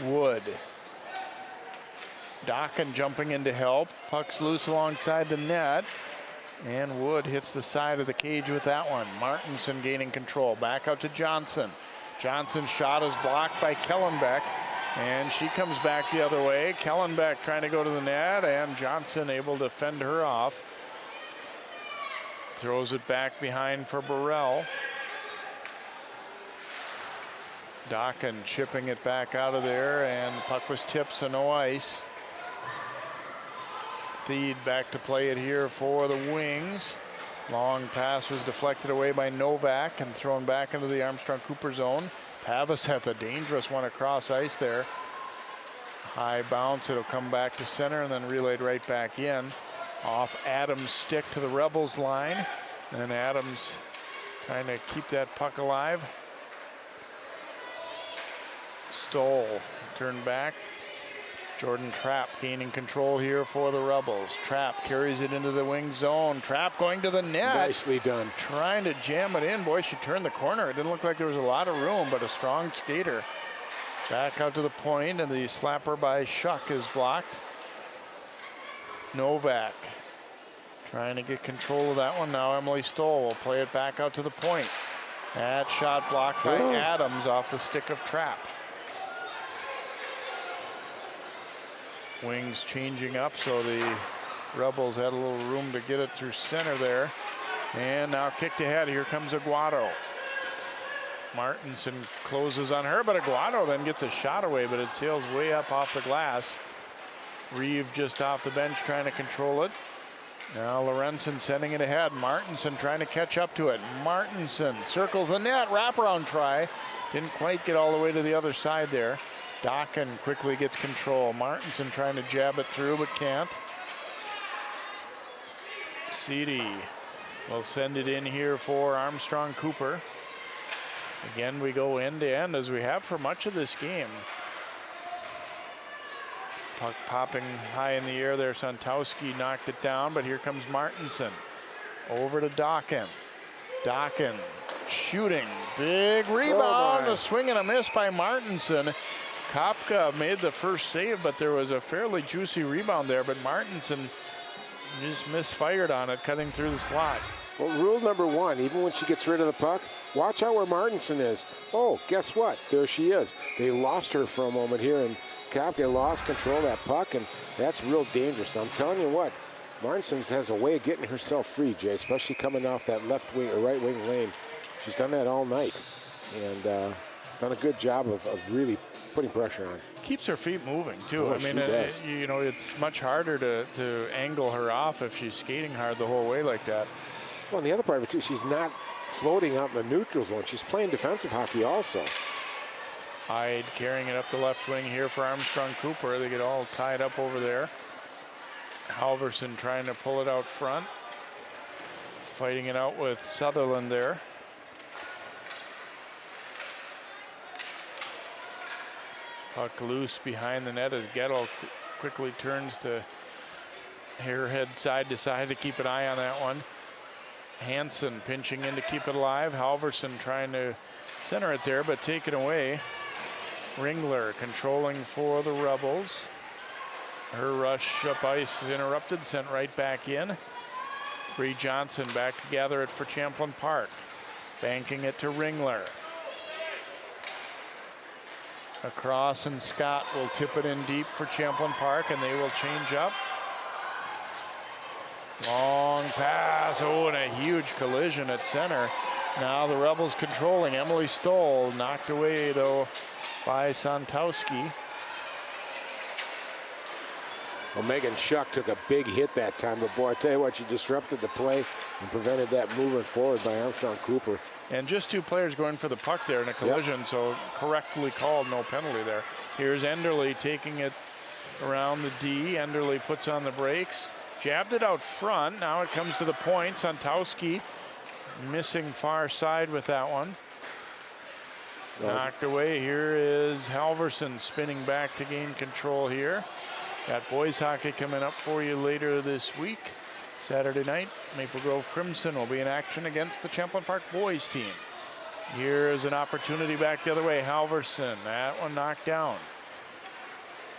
Wood. Dokken jumping in to help. Puck's loose alongside the net. And Wood hits the side of the cage with that one. Martinson gaining control. Back out to Johnson. Johnson's shot is blocked by Kellenbeck. And she comes back the other way. Kellenbeck trying to go to the net. And Johnson able to fend her off. Throws it back behind for Burrell. Dokken chipping it back out of there. And the puck was tipped, so no ice. Feed back to play it here for the Wings. Long pass was deflected away by Novak and thrown back into the Armstrong-Cooper zone. Pavaseth, a dangerous one across ice there. High bounce, it'll come back to center and then relayed right back in. Off Adams' stick to the Rebels line. And Adams trying to keep that puck alive. Stoll, turn back. Jordan Trapp gaining control here for the Rebels. Trapp carries it into the wing zone. Trapp going to the net. Nicely done. Trying to jam it in. Boy, she turned the corner. It didn't look like there was a lot of room, but a strong skater. Back out to the point, and the slapper by Shuck is blocked. Novak trying to get control of that one. Now Emily Stoll will play it back out to the point. That shot blocked by Adams off the stick of Trapp. Wings changing up, so the Rebels had a little room to get it through center there. And now kicked ahead. Here comes Aguado. Martinson closes on her, but Aguado then gets a shot away, but it sails way up off the glass. Reeve just off the bench trying to control it. Now Lorenzen sending it ahead. Martinson trying to catch up to it. Martinson circles the net. Wraparound try. Didn't quite get all the way to the other side there. Dokken quickly gets control. Martinson trying to jab it through, but can't. Seedy will send it in here for Armstrong-Cooper. Again, we go end to end as we have for much of this game. Puck popping high in the air there. Santowski knocked it down, but here comes Martinson. Over to Dokken. Dokken shooting. Big rebound. A swing and a miss by Martinson. Kopka made the first save, but there was a fairly juicy rebound there, but Martinson just misfired on it, cutting through the slot. Well, rule number one, even when she gets rid of the puck, watch out where Martinson is. Oh, guess what? There she is. They lost her for a moment here, and Kopka lost control of that puck, and that's real dangerous. I'm telling you what, Martinson has a way of getting herself free, Jay, especially coming off that left wing or right wing lane. She's done that all night, and done a good job of really putting pressure on. Keeps her feet moving too. Oh, I mean, you know, it's much harder to angle her off if she's skating hard the whole way like that. Well, and the other part of it too, she's not floating out in the neutral zone. She's playing defensive hockey also. Hyde carrying it up the left wing here for Armstrong-Cooper. They get all tied up over there. Halverson trying to pull it out front. Fighting it out with Sutherland there. Puck loose behind the net as Gettle quickly turns to head side to side to keep an eye on that one. Hansen pinching in to keep it alive. Halverson trying to Center it there, but taken away. Ringler controlling for the Rebels. Her rush up ice is interrupted, sent right back in. Bree Johnson back to gather it for Champlin Park. Banking it to Ringler. Across, and Scott will tip it in deep for Champlin Park, and they will change up. Long pass, oh, and a huge collision at center. Now the Rebels controlling. Emily Stoll knocked away, though, by Santowski. Well, Megan Shuck took a big hit that time, but boy, I tell you what, she disrupted the play and prevented that movement forward by Armstrong-Cooper. And just two players going for the puck there in a collision, yep. So correctly called, no penalty there. Here's Enderle taking it around the D. Enderle puts on the brakes, jabbed it out front. Now it comes to the point. Santowski missing far side with that one. Knocked away. Here is Halverson spinning back to gain control here. Got boys hockey coming up for you later this week. Saturday night, Maple Grove Crimson will be in action against the Champlin Park boys team. Here's an opportunity back the other way. Halverson, that one knocked down.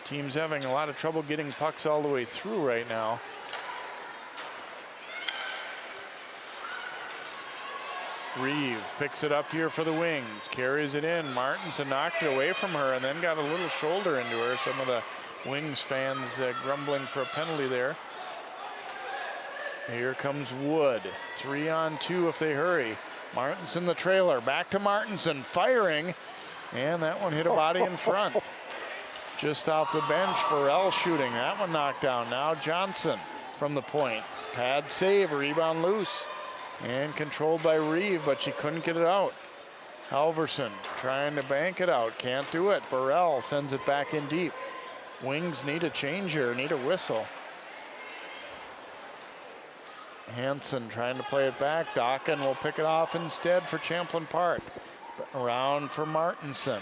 Team's having a lot of trouble getting pucks all the way through right now. Reeve picks it up here for the Wings, carries it in. Martinson knocked it away from her and then got a little shoulder into her. Some of the Wings fans grumbling for a penalty there. Here comes Wood. 3-on-2 if they hurry. Martinson the trailer. Back to Martinson. Firing. And that one hit a body in front. Just off the bench. Burrell shooting. That one knocked down. Now Johnson from the point. Pad save. Rebound loose. And controlled by Reeve, but she couldn't get it out. Halverson trying to bank it out. Can't do it. Burrell sends it back in deep. Wings need a change here, need a whistle. Hansen trying to play it back. Dokken will pick it off instead for Champlin Park. Around for Martinson.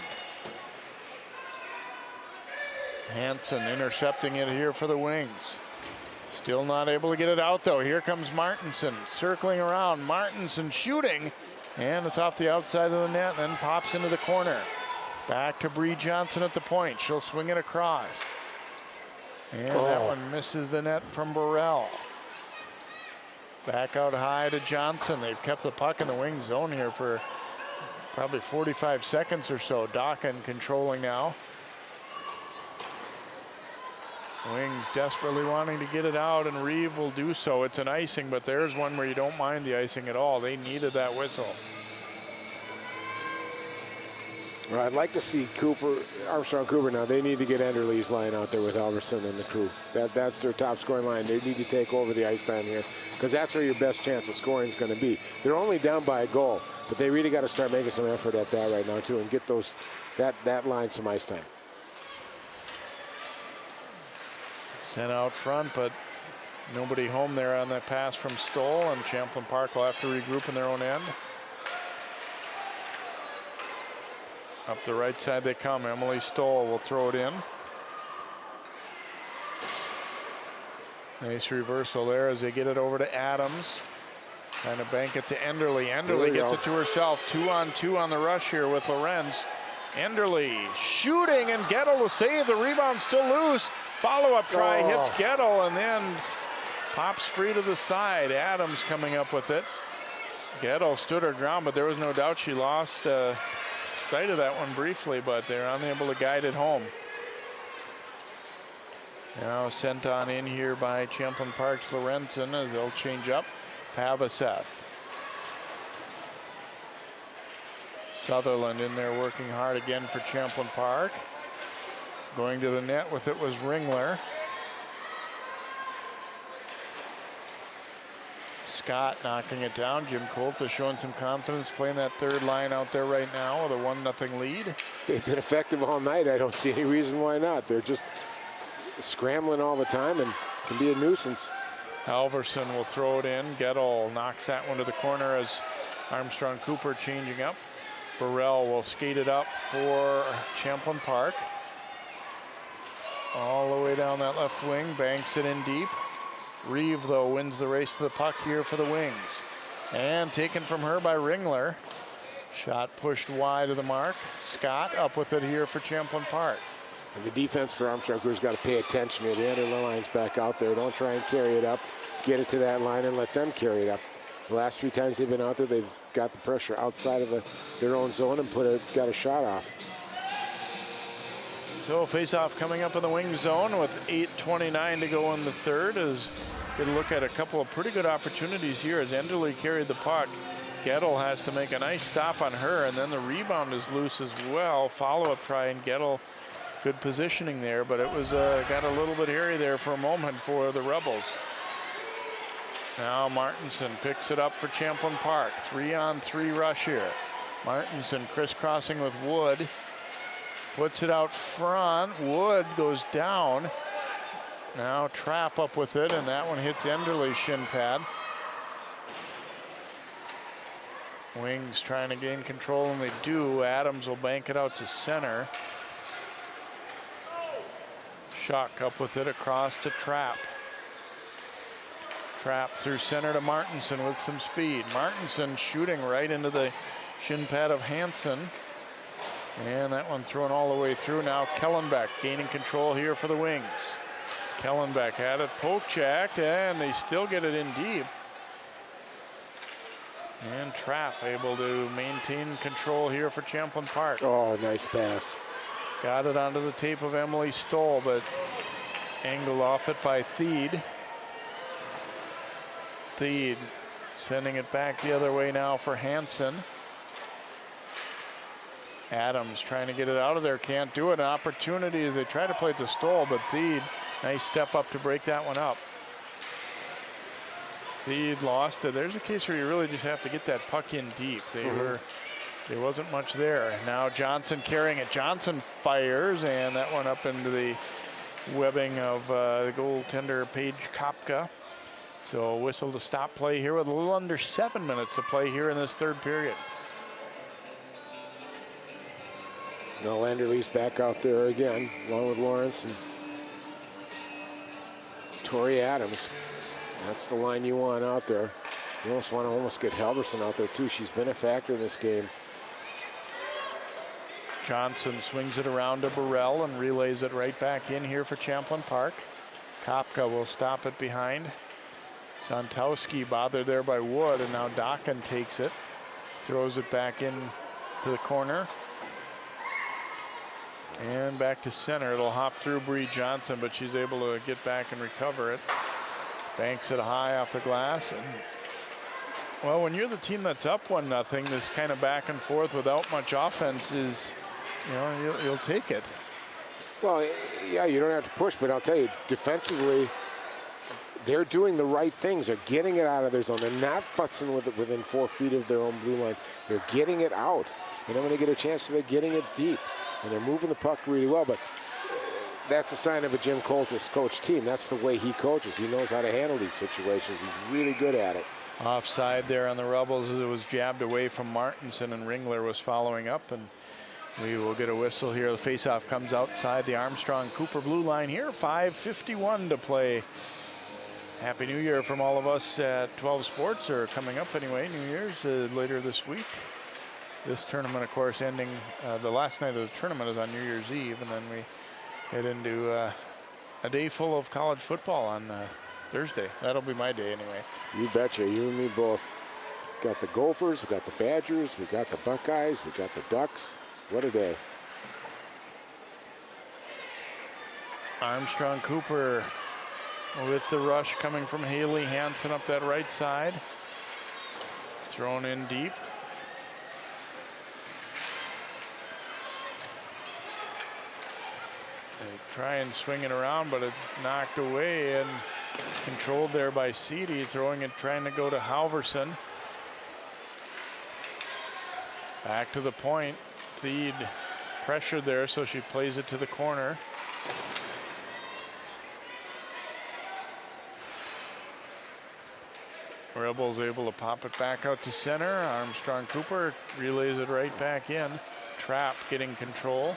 Hansen intercepting it here for the Wings. Still not able to get it out though. Here comes Martinson circling around. Martinson shooting, and it's off the outside of the net and then pops into the corner. Back to Bree Johnson at the point. She'll swing it across. And that one misses the net from Burrell. Back out high to Johnson. They've kept the puck in the wing zone here for probably 45 seconds or so. Dokken controlling now. Wings desperately wanting to get it out, and Reeve will do so. It's an icing, but there's one where you don't mind the icing at all. They needed that whistle. Well, I'd like to see Armstrong-Cooper now. They need to get Enderle's line out there with Halverson and the crew. That's their top scoring line. They need to take over the ice time here because that's where your best chance of scoring is going to be. They're only down by a goal, but they really got to start making some effort at that right now too and get that line some ice time. Sent out front, but nobody home there on that pass from Stoll, and Champlin Park will have to regroup in their own end. Up the right side they come. Emily Stoll will throw it in. Nice reversal there as they get it over to Adams. Trying to bank it to Enderle. Enderle gets it to herself. 2-on-2 on the rush here with Lorenz. Enderle shooting, and Gettle will save. The rebound still loose. Follow-up try hits Gettle and then pops free to the side. Adams coming up with it. Gettle stood her ground, but there was no doubt she lost sight of that one briefly, but they're unable to guide it home. Now sent on in here by Champlin Park's Lorenzen as they'll change up. Pavasev. Sutherland in there working hard again for Champlin Park. Going to the net with it was Ringler. Scott knocking it down. Jim Colta showing some confidence playing that third line out there right now with a 1-0 lead. They've been effective all night. I don't see any reason why not. They're just scrambling all the time and can be a nuisance. Halverson will throw it in. Gettle knocks that one to the corner as Armstrong-Cooper changing up. Burrell will skate it up for Champlin Park. All the way down that left wing, banks it in deep. Reeve, though, wins the race to the puck here for the Wings. And taken from her by Ringler. Shot pushed wide of the mark. Scott up with it here for Champlin Park. And the defense for Armstrong-Cooper's got to pay attention here. The end of the line's back out there. Don't try and carry it up. Get it to that line and let them carry it up. The last 3 times they've been out there, they've got the pressure outside of their own zone and got a shot off. So face-off coming up in the wing zone with 8:29 to go in the third. As good look at a couple of pretty good opportunities here as Enderle carried the puck. Gettle has to make a nice stop on her, and then the rebound is loose as well. Follow-up try, and Gettle, good positioning there, but it was got a little bit hairy there for a moment for the Rebels. Now Martinson picks it up for Champlin Park. 3-on-3 rush here. Martinson crisscrossing with Wood. Puts it out front. Wood goes down. Now Trapp up with it, and that one hits Enderle's shin pad. Wings trying to gain control, and they do. Adams will bank it out to center. Schuck up with it across to Trapp. Trapp through center to Martinson with some speed. Martinson shooting right into the shin pad of Hansen. And that one thrown all the way through. Now Kellenbeck gaining control here for the Wings. Kellenbeck had it poke checked, and they still get it in deep. And Trapp able to maintain control here for Champlin Park. Oh, nice pass. Got it onto the tape of Emily Stoll, but angled off it by Theed. Theed sending it back the other way now for Hansen. Adams trying to get it out of there, can't do it. An opportunity as they try to play it to Stoll, but Theed, nice step up to break that one up. Theed lost it. There's a case where you really just have to get that puck in deep. There wasn't much there. Now Johnson carrying it. Johnson fires, and that one up into the webbing of the goaltender Paige Kopka. So whistle to stop play here with a little under 7 minutes to play here in this third period. No, Enderle's back out there again, along with Lawrence and Tori Adams. That's the line you want out there. You almost want to get Halverson out there too. She's been a factor in this game. Johnson swings it around to Burrell and relays it right back in here for Champlin Park. Kopka will stop it behind. Santowski bothered there by Wood, and now Dokken takes it. Throws it back in to the corner. And back to center. It'll hop through Bree Johnson, but she's able to get back and recover it. Banks it high off the glass. And, well, when you're the team that's up 1-0, this kind of back and forth without much offense is, you know, you'll take it. Well, yeah, you don't have to push, but I'll tell you, defensively, they're doing the right things. They're getting it out of their zone. They're not futzing with it within 4 feet of their own blue line. They're getting it out. And then when they get a chance, they're getting it deep. And they're moving the puck really well, but that's a sign of a Jim Coltis coach team. That's the way he coaches. He knows how to handle these situations. He's really good at it. Offside there on the Rebels as it was jabbed away from Martinson, and Ringler was following up, and we will get a whistle here. The faceoff comes outside the Armstrong-Cooper blue line here. 5:51 to play. Happy New Year from all of us at 12 Sports, or coming up anyway. New Year's later this week. This tournament, of course, ending the last night of the tournament is on New Year's Eve, and then we head into a day full of college football on Thursday. That'll be my day anyway. You betcha. You and me both. Got the Gophers, we got the Badgers, we got the Buckeyes, we got the Ducks. What a day. Armstrong-Cooper with the rush coming from Haley Hansen up that right side. Thrown in deep. They try and swing it around, but it's knocked away and controlled there by Seedy, throwing it, trying to go to Halverson. Back to the point. Theed pressured there, so she plays it to the corner. Rebels able to pop it back out to center. Armstrong-Cooper relays it right back in. Trapp getting control.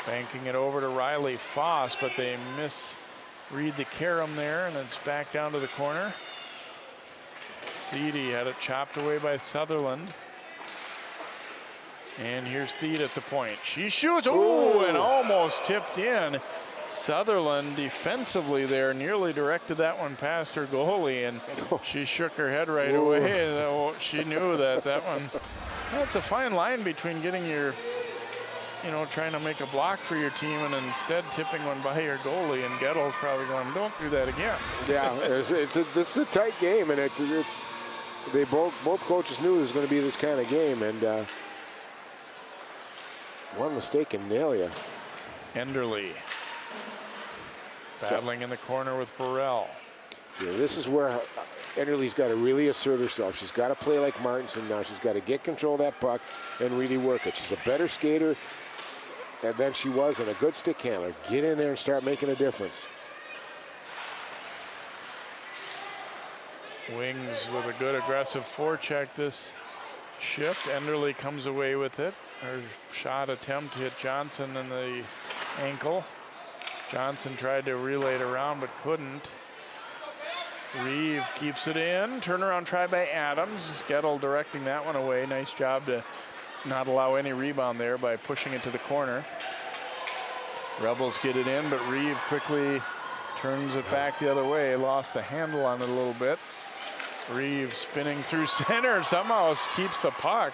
Banking it over to Riley Foss, but they misread the carom there, and it's back down to the corner. Seedy had it chopped away by Sutherland. And here's Theed at the point. She shoots. Oh, and almost tipped in. Sutherland defensively there nearly directed that one past her goalie, and she shook her head right away. And she knew that one. It's a fine line between getting your, trying to make a block for your team and instead tipping one by your goalie. And Gettle's probably going, don't do that again. Yeah, this is a tight game, and they both coaches knew it was going to be this kind of game, and one mistake and nail you. Enderly battling in the corner with Burrell. Yeah, this is where Enderly's got to really assert herself. She's got to play like Martinson now. She's got to get control of that puck and really work it. She's a better skater than she was and a good stick handler. Get in there and start making a difference. Wings with a good aggressive forecheck this shift. Enderly comes away with it. Her shot attempt hit Johnson in the ankle. Johnson tried to relay it around but couldn't. Reeve keeps it in. Turnaround try by Adams. Gettle directing that one away. Nice job to not allow any rebound there by pushing it to the corner. Rebels get it in, but Reeve quickly turns it back the other way. Lost the handle on it a little bit. Reeve spinning through center, somehow keeps the puck.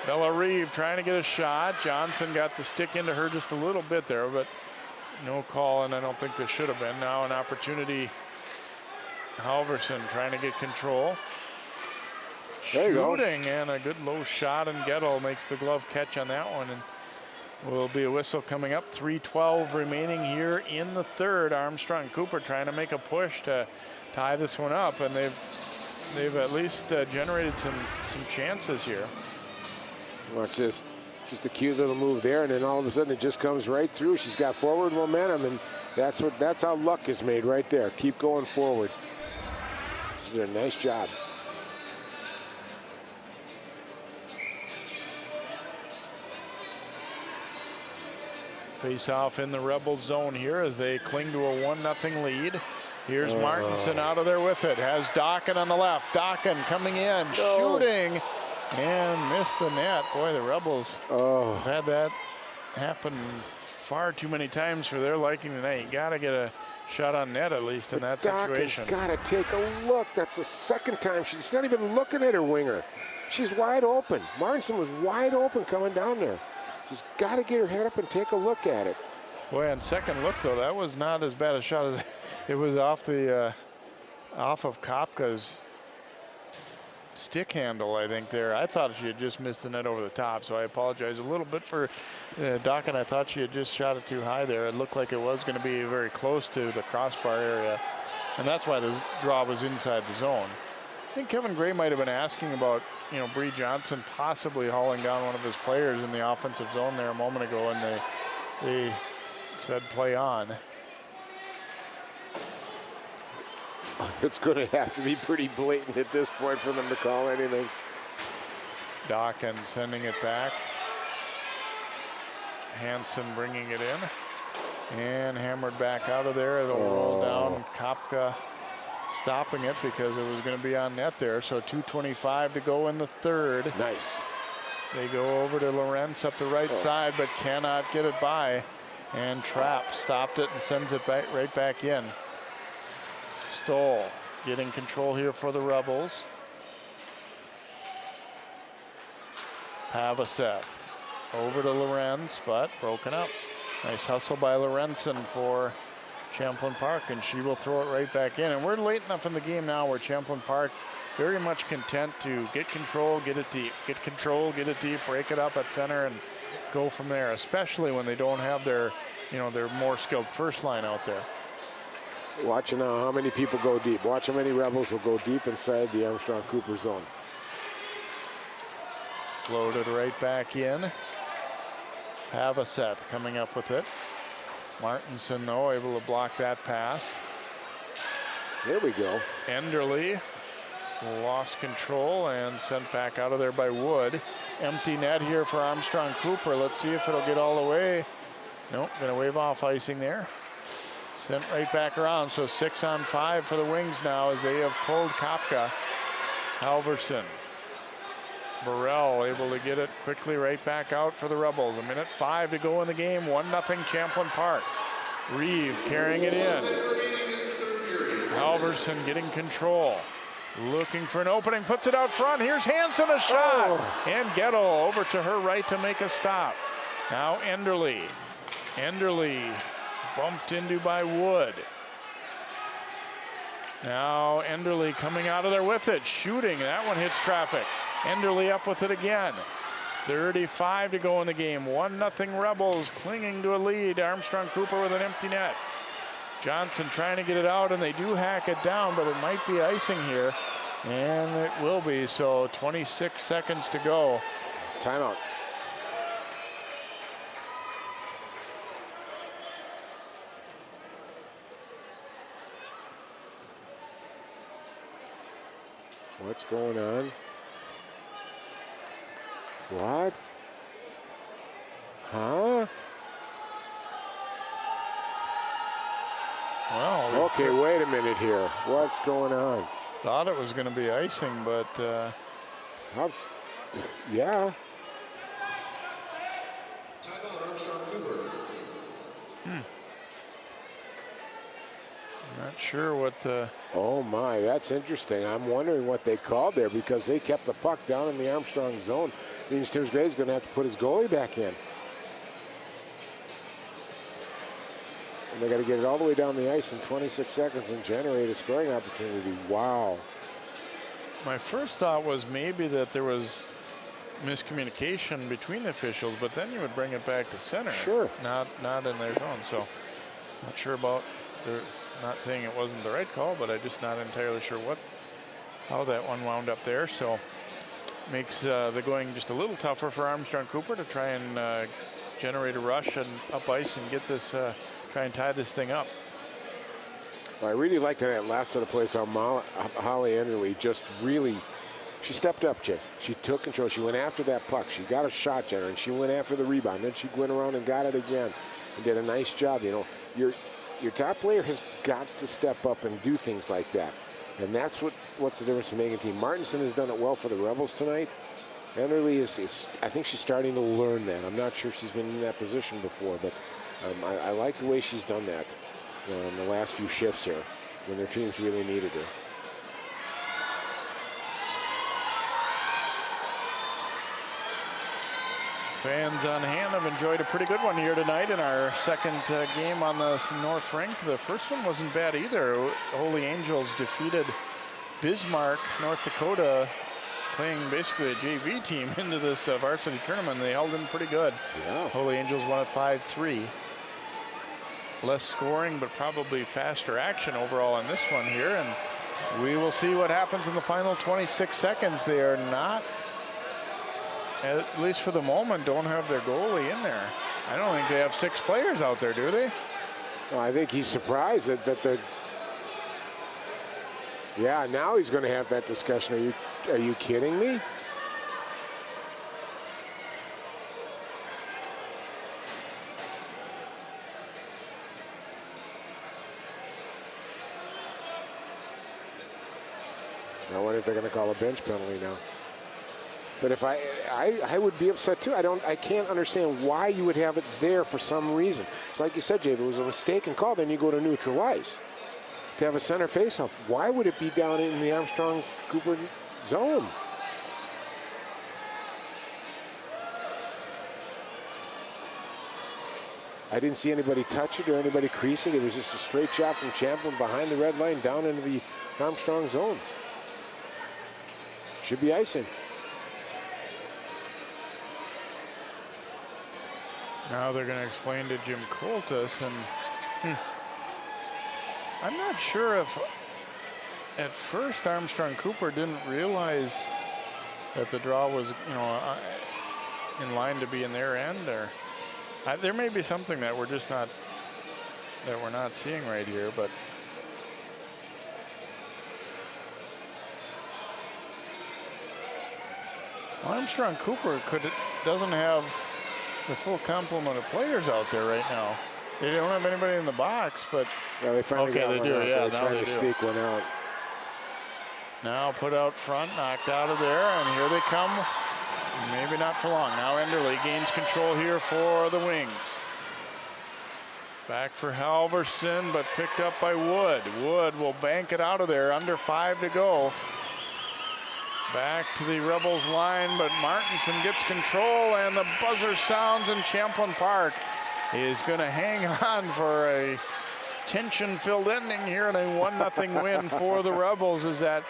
Bella Reeve trying to get a shot. Johnson got the stick into her just a little bit there, but no call, and I don't think there should have been. Now an opportunity. Halverson trying to get control. Shooting, and a good low shot, and Gettle makes the glove catch on that one. And will be a whistle coming up. 3:12 remaining here in the third. Armstrong-Cooper trying to make a push to tie this one up, and they've at least generated some chances here. Watch this. Just a cute little move there, and then all of a sudden it just comes right through. She's got forward momentum, and that's how luck is made right there. Keep going forward. She did a nice job. Face off in the Rebel zone here as they cling to a 1-0 lead. Here's Martinson out of there with it. Has Dokken on the left. Dokken coming in, shooting. And missed the net. Boy, the Rebels have had that happen far too many times for their liking tonight. You got to get a shot on net at least in that situation. Dokken's got to take a look. That's the second time. She's not even looking at her winger. She's wide open. Martinson was wide open coming down there. She's got to get her head up and take a look at it. Boy, on second look though, that was not as bad a shot as it was off of Kopka's stick handle, I think there. I thought she had just missed the net over the top, so I apologize a little bit for Dokken. I thought she had just shot it too high there. It looked like it was going to be very close to the crossbar area, and that's why the draw was inside the zone. I think Kevin Gray might have been asking about, Bree Johnson possibly hauling down one of his players in the offensive zone there a moment ago, and they said play on. It's going to have to be pretty blatant at this point for them to call anything. Dokken sending it back. Hansen bringing it in. And hammered back out of there. It'll roll down. Kopka stopping it because it was going to be on net there. So 2:25 to go in the third. Nice. They go over to Lorenz up the right side, but cannot get it by. And Trapp stopped it and sends it back right back in. Stoll getting control here for the Rebels. Pavaseth over to Lorenz, but broken up. Nice hustle by Lorenzen for Champlin Park, and she will throw it right back in. And we're late enough in the game now where Champlin Park very much content to get control, get it deep, get control, get it deep, break it up at center, and go from there, especially when they don't have their, their more skilled first line out there. Watching now how many people go deep. Watch how many Rebels will go deep inside the Armstrong-Cooper zone. Floated right back in. Pavaseth coming up with it. Martinson, though, able to block that pass. There we go. Enderly lost control and sent back out of there by Wood. Empty net here for Armstrong-Cooper. Let's see if it'll get all the way. Nope, gonna wave off icing there. Sent right back around, so 6-on-5 for the Wings now as they have pulled Kopka. Halverson Burrell able to get it quickly right back out for the Rebels. 1:05 to go in the game. 1-0 Champlin Park. Reeve carrying it in. Halverson getting control. Looking for an opening, puts it out front. Here's Hansen, a shot. And Gettle over to her right to make a stop. Now Enderly. Enderly bumped into by Wood. Now Enderly coming out of there with it, shooting. That one hits traffic. Enderly up with it again. 35 to go in the game. 1-0 Rebels clinging to a lead. Armstrong-Cooper with an empty net. Johnson trying to get it out, and they do hack it down, but it might be icing here. And it will be, so 26 seconds to go. Timeout. What's going on? What? Huh? Well, okay, wait a minute here. What's going on? Thought it was going to be icing, but yeah. Not sure what the... Oh my, that's interesting. I'm wondering what they called there because they kept the puck down in the Armstrong zone. Means Tibbs Gray's going to have to put his goalie back in. And they got to get it all the way down the ice in 26 seconds and generate a scoring opportunity. Wow. My first thought was maybe that there was miscommunication between the officials, but then you would bring it back to center. Sure. Not in their zone, so not sure about their... Not saying it wasn't the right call, but I'm just not entirely sure how that one wound up there. So makes the going just a little tougher for Armstrong-Cooper to try and generate a rush and up ice and get this, try and tie this thing up. Well, I really liked that last set of plays how Holly Enderly just really, she stepped up, Jay. She took control. She went after that puck. She got a shot, Jenner, and she went after the rebound. Then she went around and got it again and did a nice job. You know, your top player has got to step up and do things like that. And that's what's the difference in making a team. Martinson has done it well for the Rebels tonight. Enderly is I think she's starting to learn that. I'm not sure if she's been in that position before, but I like the way she's done that in the last few shifts here when their teams really needed her. Fans on hand have enjoyed a pretty good one here tonight in our second game on the North Rink. The first one wasn't bad either. Holy Angels defeated Bismarck, North Dakota, playing basically a JV team into this varsity tournament. They held in pretty good. Yeah. Holy Angels won at 5-3. Less scoring, but probably faster action overall on this one here. And we will see what happens in the final 26 seconds. They are not, at least for the moment, don't have their goalie in there. I don't think they have 6 players out there, do they? Well, I think he's surprised that the. Yeah, now he's going to have that discussion. Are you kidding me? I wonder if they're going to call a bench penalty now. But if I would be upset too. I can't understand why you would have it there for some reason. It's like you said, Jay, if it was a mistaken call, then you go to neutral ice. To have a center faceoff, why would it be down in the Armstrong-Cooper zone? I didn't see anybody touch it or anybody crease it. It was just a straight shot from Champlin behind the red line down into the Armstrong zone. Should be icing. Now they're going to explain to Jim Coltis, and I'm not sure if at first Armstrong-Cooper didn't realize that the draw was, in line to be in their end, or there may be something that we're not seeing right here, but Armstrong-Cooper doesn't have the full complement of players out there right now. They don't have anybody in the box, but yeah, they finally got one out. Yeah, they're trying to sneak one out. Now put out front, knocked out of there, and here they come Maybe not for long. Now Enderle gains control here for the Wings. Back for Halverson, but picked up by Wood. Wood will bank it out of there, under 5 to go. Back to the Rebels line, but Martinson gets control, and the buzzer sounds, and Champlin Park is going to hang on for a tension-filled ending here, and a 1-0 win for the Rebels as that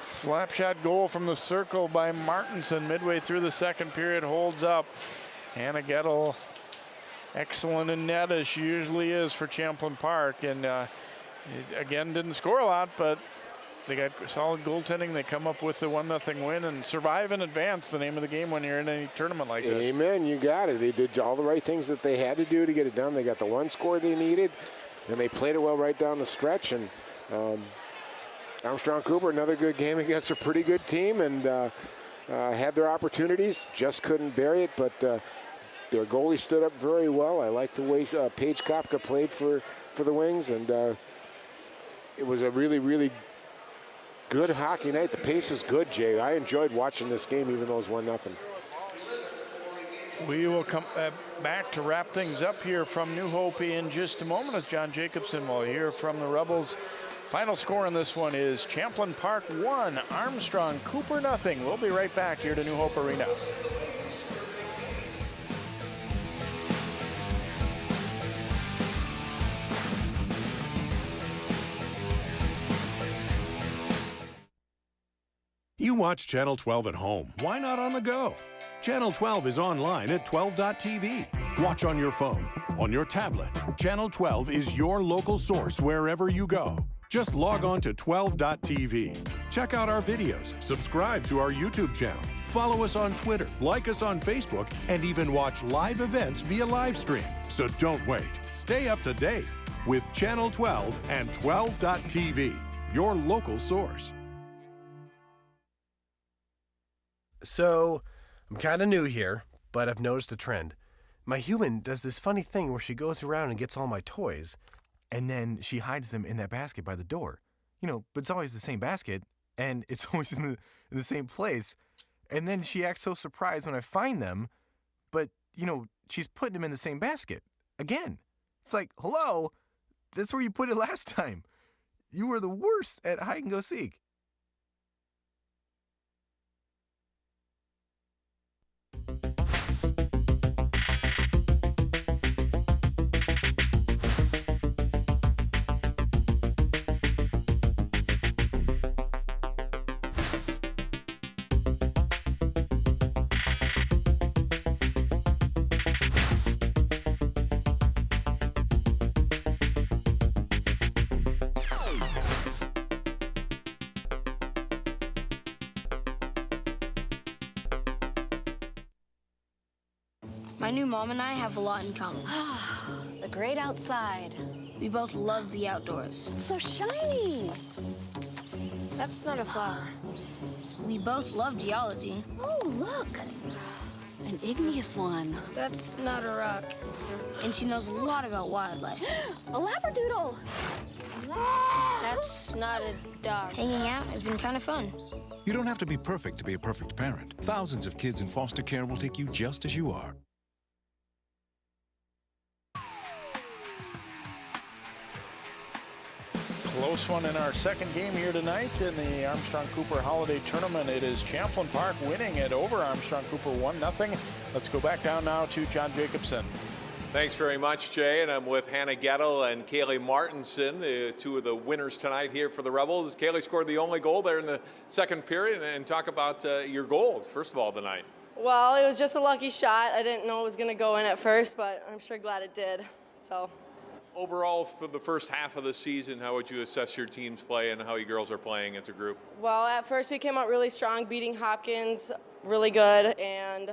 slap shot goal from the circle by Martinson midway through the second period holds up. Hannah Gettle, excellent in net as she usually is for Champlin Park, and again didn't score a lot, but they got solid goaltending. They come up with the 1-0 win and survive and advance, the name of the game when you're in any tournament like this. Amen, you got it. They did all the right things that they had to do to get it done. They got the one score they needed, and they played it well right down the stretch. And Armstrong-Cooper, another good game against a pretty good team, and had their opportunities, just couldn't bury it, but their goalie stood up very well. I like the way Paige Kopka played for the Wings, and it was a really, really good hockey night. The pace was good, Jay. I enjoyed watching this game, even though it was 1-0. We will come back to wrap things up here from New Hope in just a moment as John Jacobson will hear from the Rebels. Final score in this one is Champlin Park 1, Armstrong-Cooper 0. We'll be right back here to New Hope Arena. You watch Channel 12 at home. Why not on the go? Channel 12 is online at 12.tv. Watch on your phone, on your tablet. Channel 12 is your local source wherever you go. Just log on to 12.tv. Check out our videos, subscribe to our YouTube channel, follow us on Twitter, like us on Facebook, and even watch live events via live stream. So don't wait. Stay up to date with Channel 12 and 12.tv, your local source. So, I'm kind of new here, but I've noticed a trend. My human does this funny thing where she goes around and gets all my toys, and then she hides them in that basket by the door. You know, but it's always the same basket, and it's always in the same place. And then she acts so surprised when I find them, but, you know, she's putting them in the same basket. Again. It's like, hello, that's where you put it last time. You were the worst at hide and go seek. My new mom and I have a lot in common. The great outside. We both love the outdoors. It's so shiny. That's not a flower. We both love geology. Oh, look. An igneous one. That's not a rock. And she knows a lot about wildlife. A labradoodle. That's not a dog. Hanging out has been kind of fun. You don't have to be perfect to be a perfect parent. Thousands of kids in foster care will take you just as you are. Close one in our second game here tonight in the Armstrong-Cooper Holiday Tournament. It is Champlin Park winning it over Armstrong-Cooper 1-0. Let's go back down now to John Jacobson. Thanks very much, Jay. And I'm with Hannah Gettle and Kaylee Martinson, the two of the winners tonight here for the Rebels. Kaylee scored the only goal there in the second period. And talk about your goal, first of all, tonight. Well, it was just a lucky shot. I didn't know it was going to go in at first, but I'm sure glad it did. So. Overall, for the first half of the season, how would you assess your team's play and how you girls are playing as a group? Well, at first we came out really strong, beating Hopkins really good, and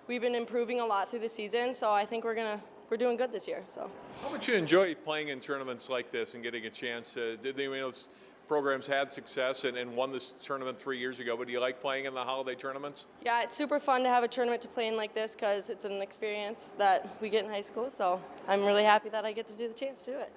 we've been improving a lot through the season, so I think we're doing good this year. So. How much you enjoy playing in tournaments like this and getting a chance to, those programs had success and won this tournament 3 years ago, but do you like playing in the holiday tournaments? Yeah, it's super fun to have a tournament to play in like this because it's an experience that we get in high school, so I'm really happy that I get to do the chance to do it.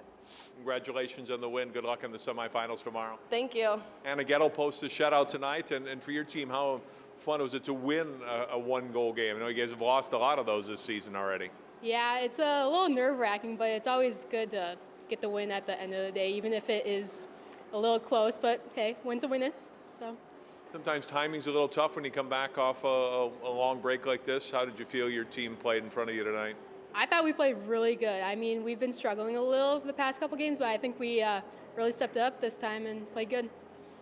Congratulations on the win. Good luck in the semifinals tomorrow. Thank you. Anna Gettle posted a shutout tonight, and for your team, how fun was it to win a one-goal game? I know you guys have lost a lot of those this season already. Yeah, it's a little nerve-wracking, but it's always good to get the win at the end of the day, even if it is a little close. But hey, win's a winning. So. Sometimes timing's a little tough when you come back off a long break like this. How did you feel your team played in front of you tonight? I thought we played really good. I mean, we've been struggling a little for the past couple games, but I think we really stepped up this time and played good.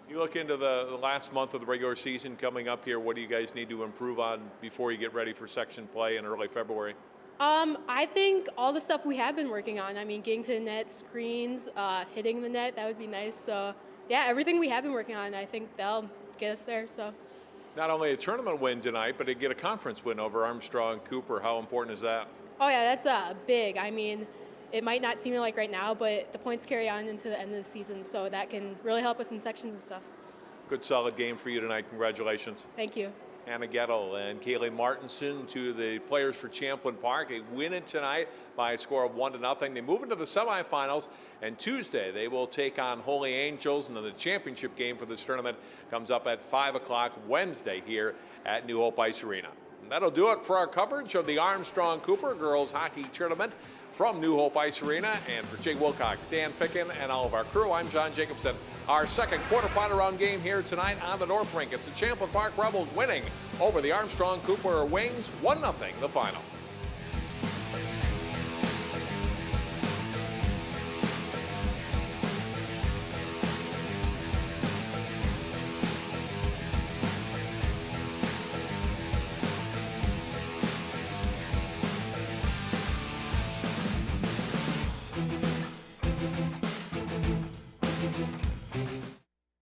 You look into the last month of the regular season coming up here. What do you guys need to improve on before you get ready for section play in early February? I think all the stuff we have been working on. I mean, getting to the net, screens, hitting the net, that would be nice. So, yeah, everything we have been working on, I think they'll get us there. So. Not only a tournament win tonight, but to get a conference win over Armstrong-Cooper. How important is that? Oh, yeah, that's big. I mean, it might not seem like right now, but the points carry on into the end of the season, so that can really help us in sections and stuff. Good, solid game for you tonight. Congratulations. Thank you. Anna Gettle and Kaylee Martinson, to the players for Champlin Park. They win it tonight by a score of 1-0. They move into the semifinals, and Tuesday they will take on Holy Angels, and then the championship game for this tournament comes up at 5 o'clock Wednesday here at New Hope Ice Arena. And that'll do it for our coverage of the Armstrong-Cooper Girls Hockey Tournament from New Hope Ice Arena. And for Jay Wilcox, Dan Ficken, and all of our crew, I'm John Jacobson. Our second quarterfinal round game here tonight on the North Rink. It's the Champlin Park Rebels winning over the Armstrong-Cooper Wings 1-0 the final.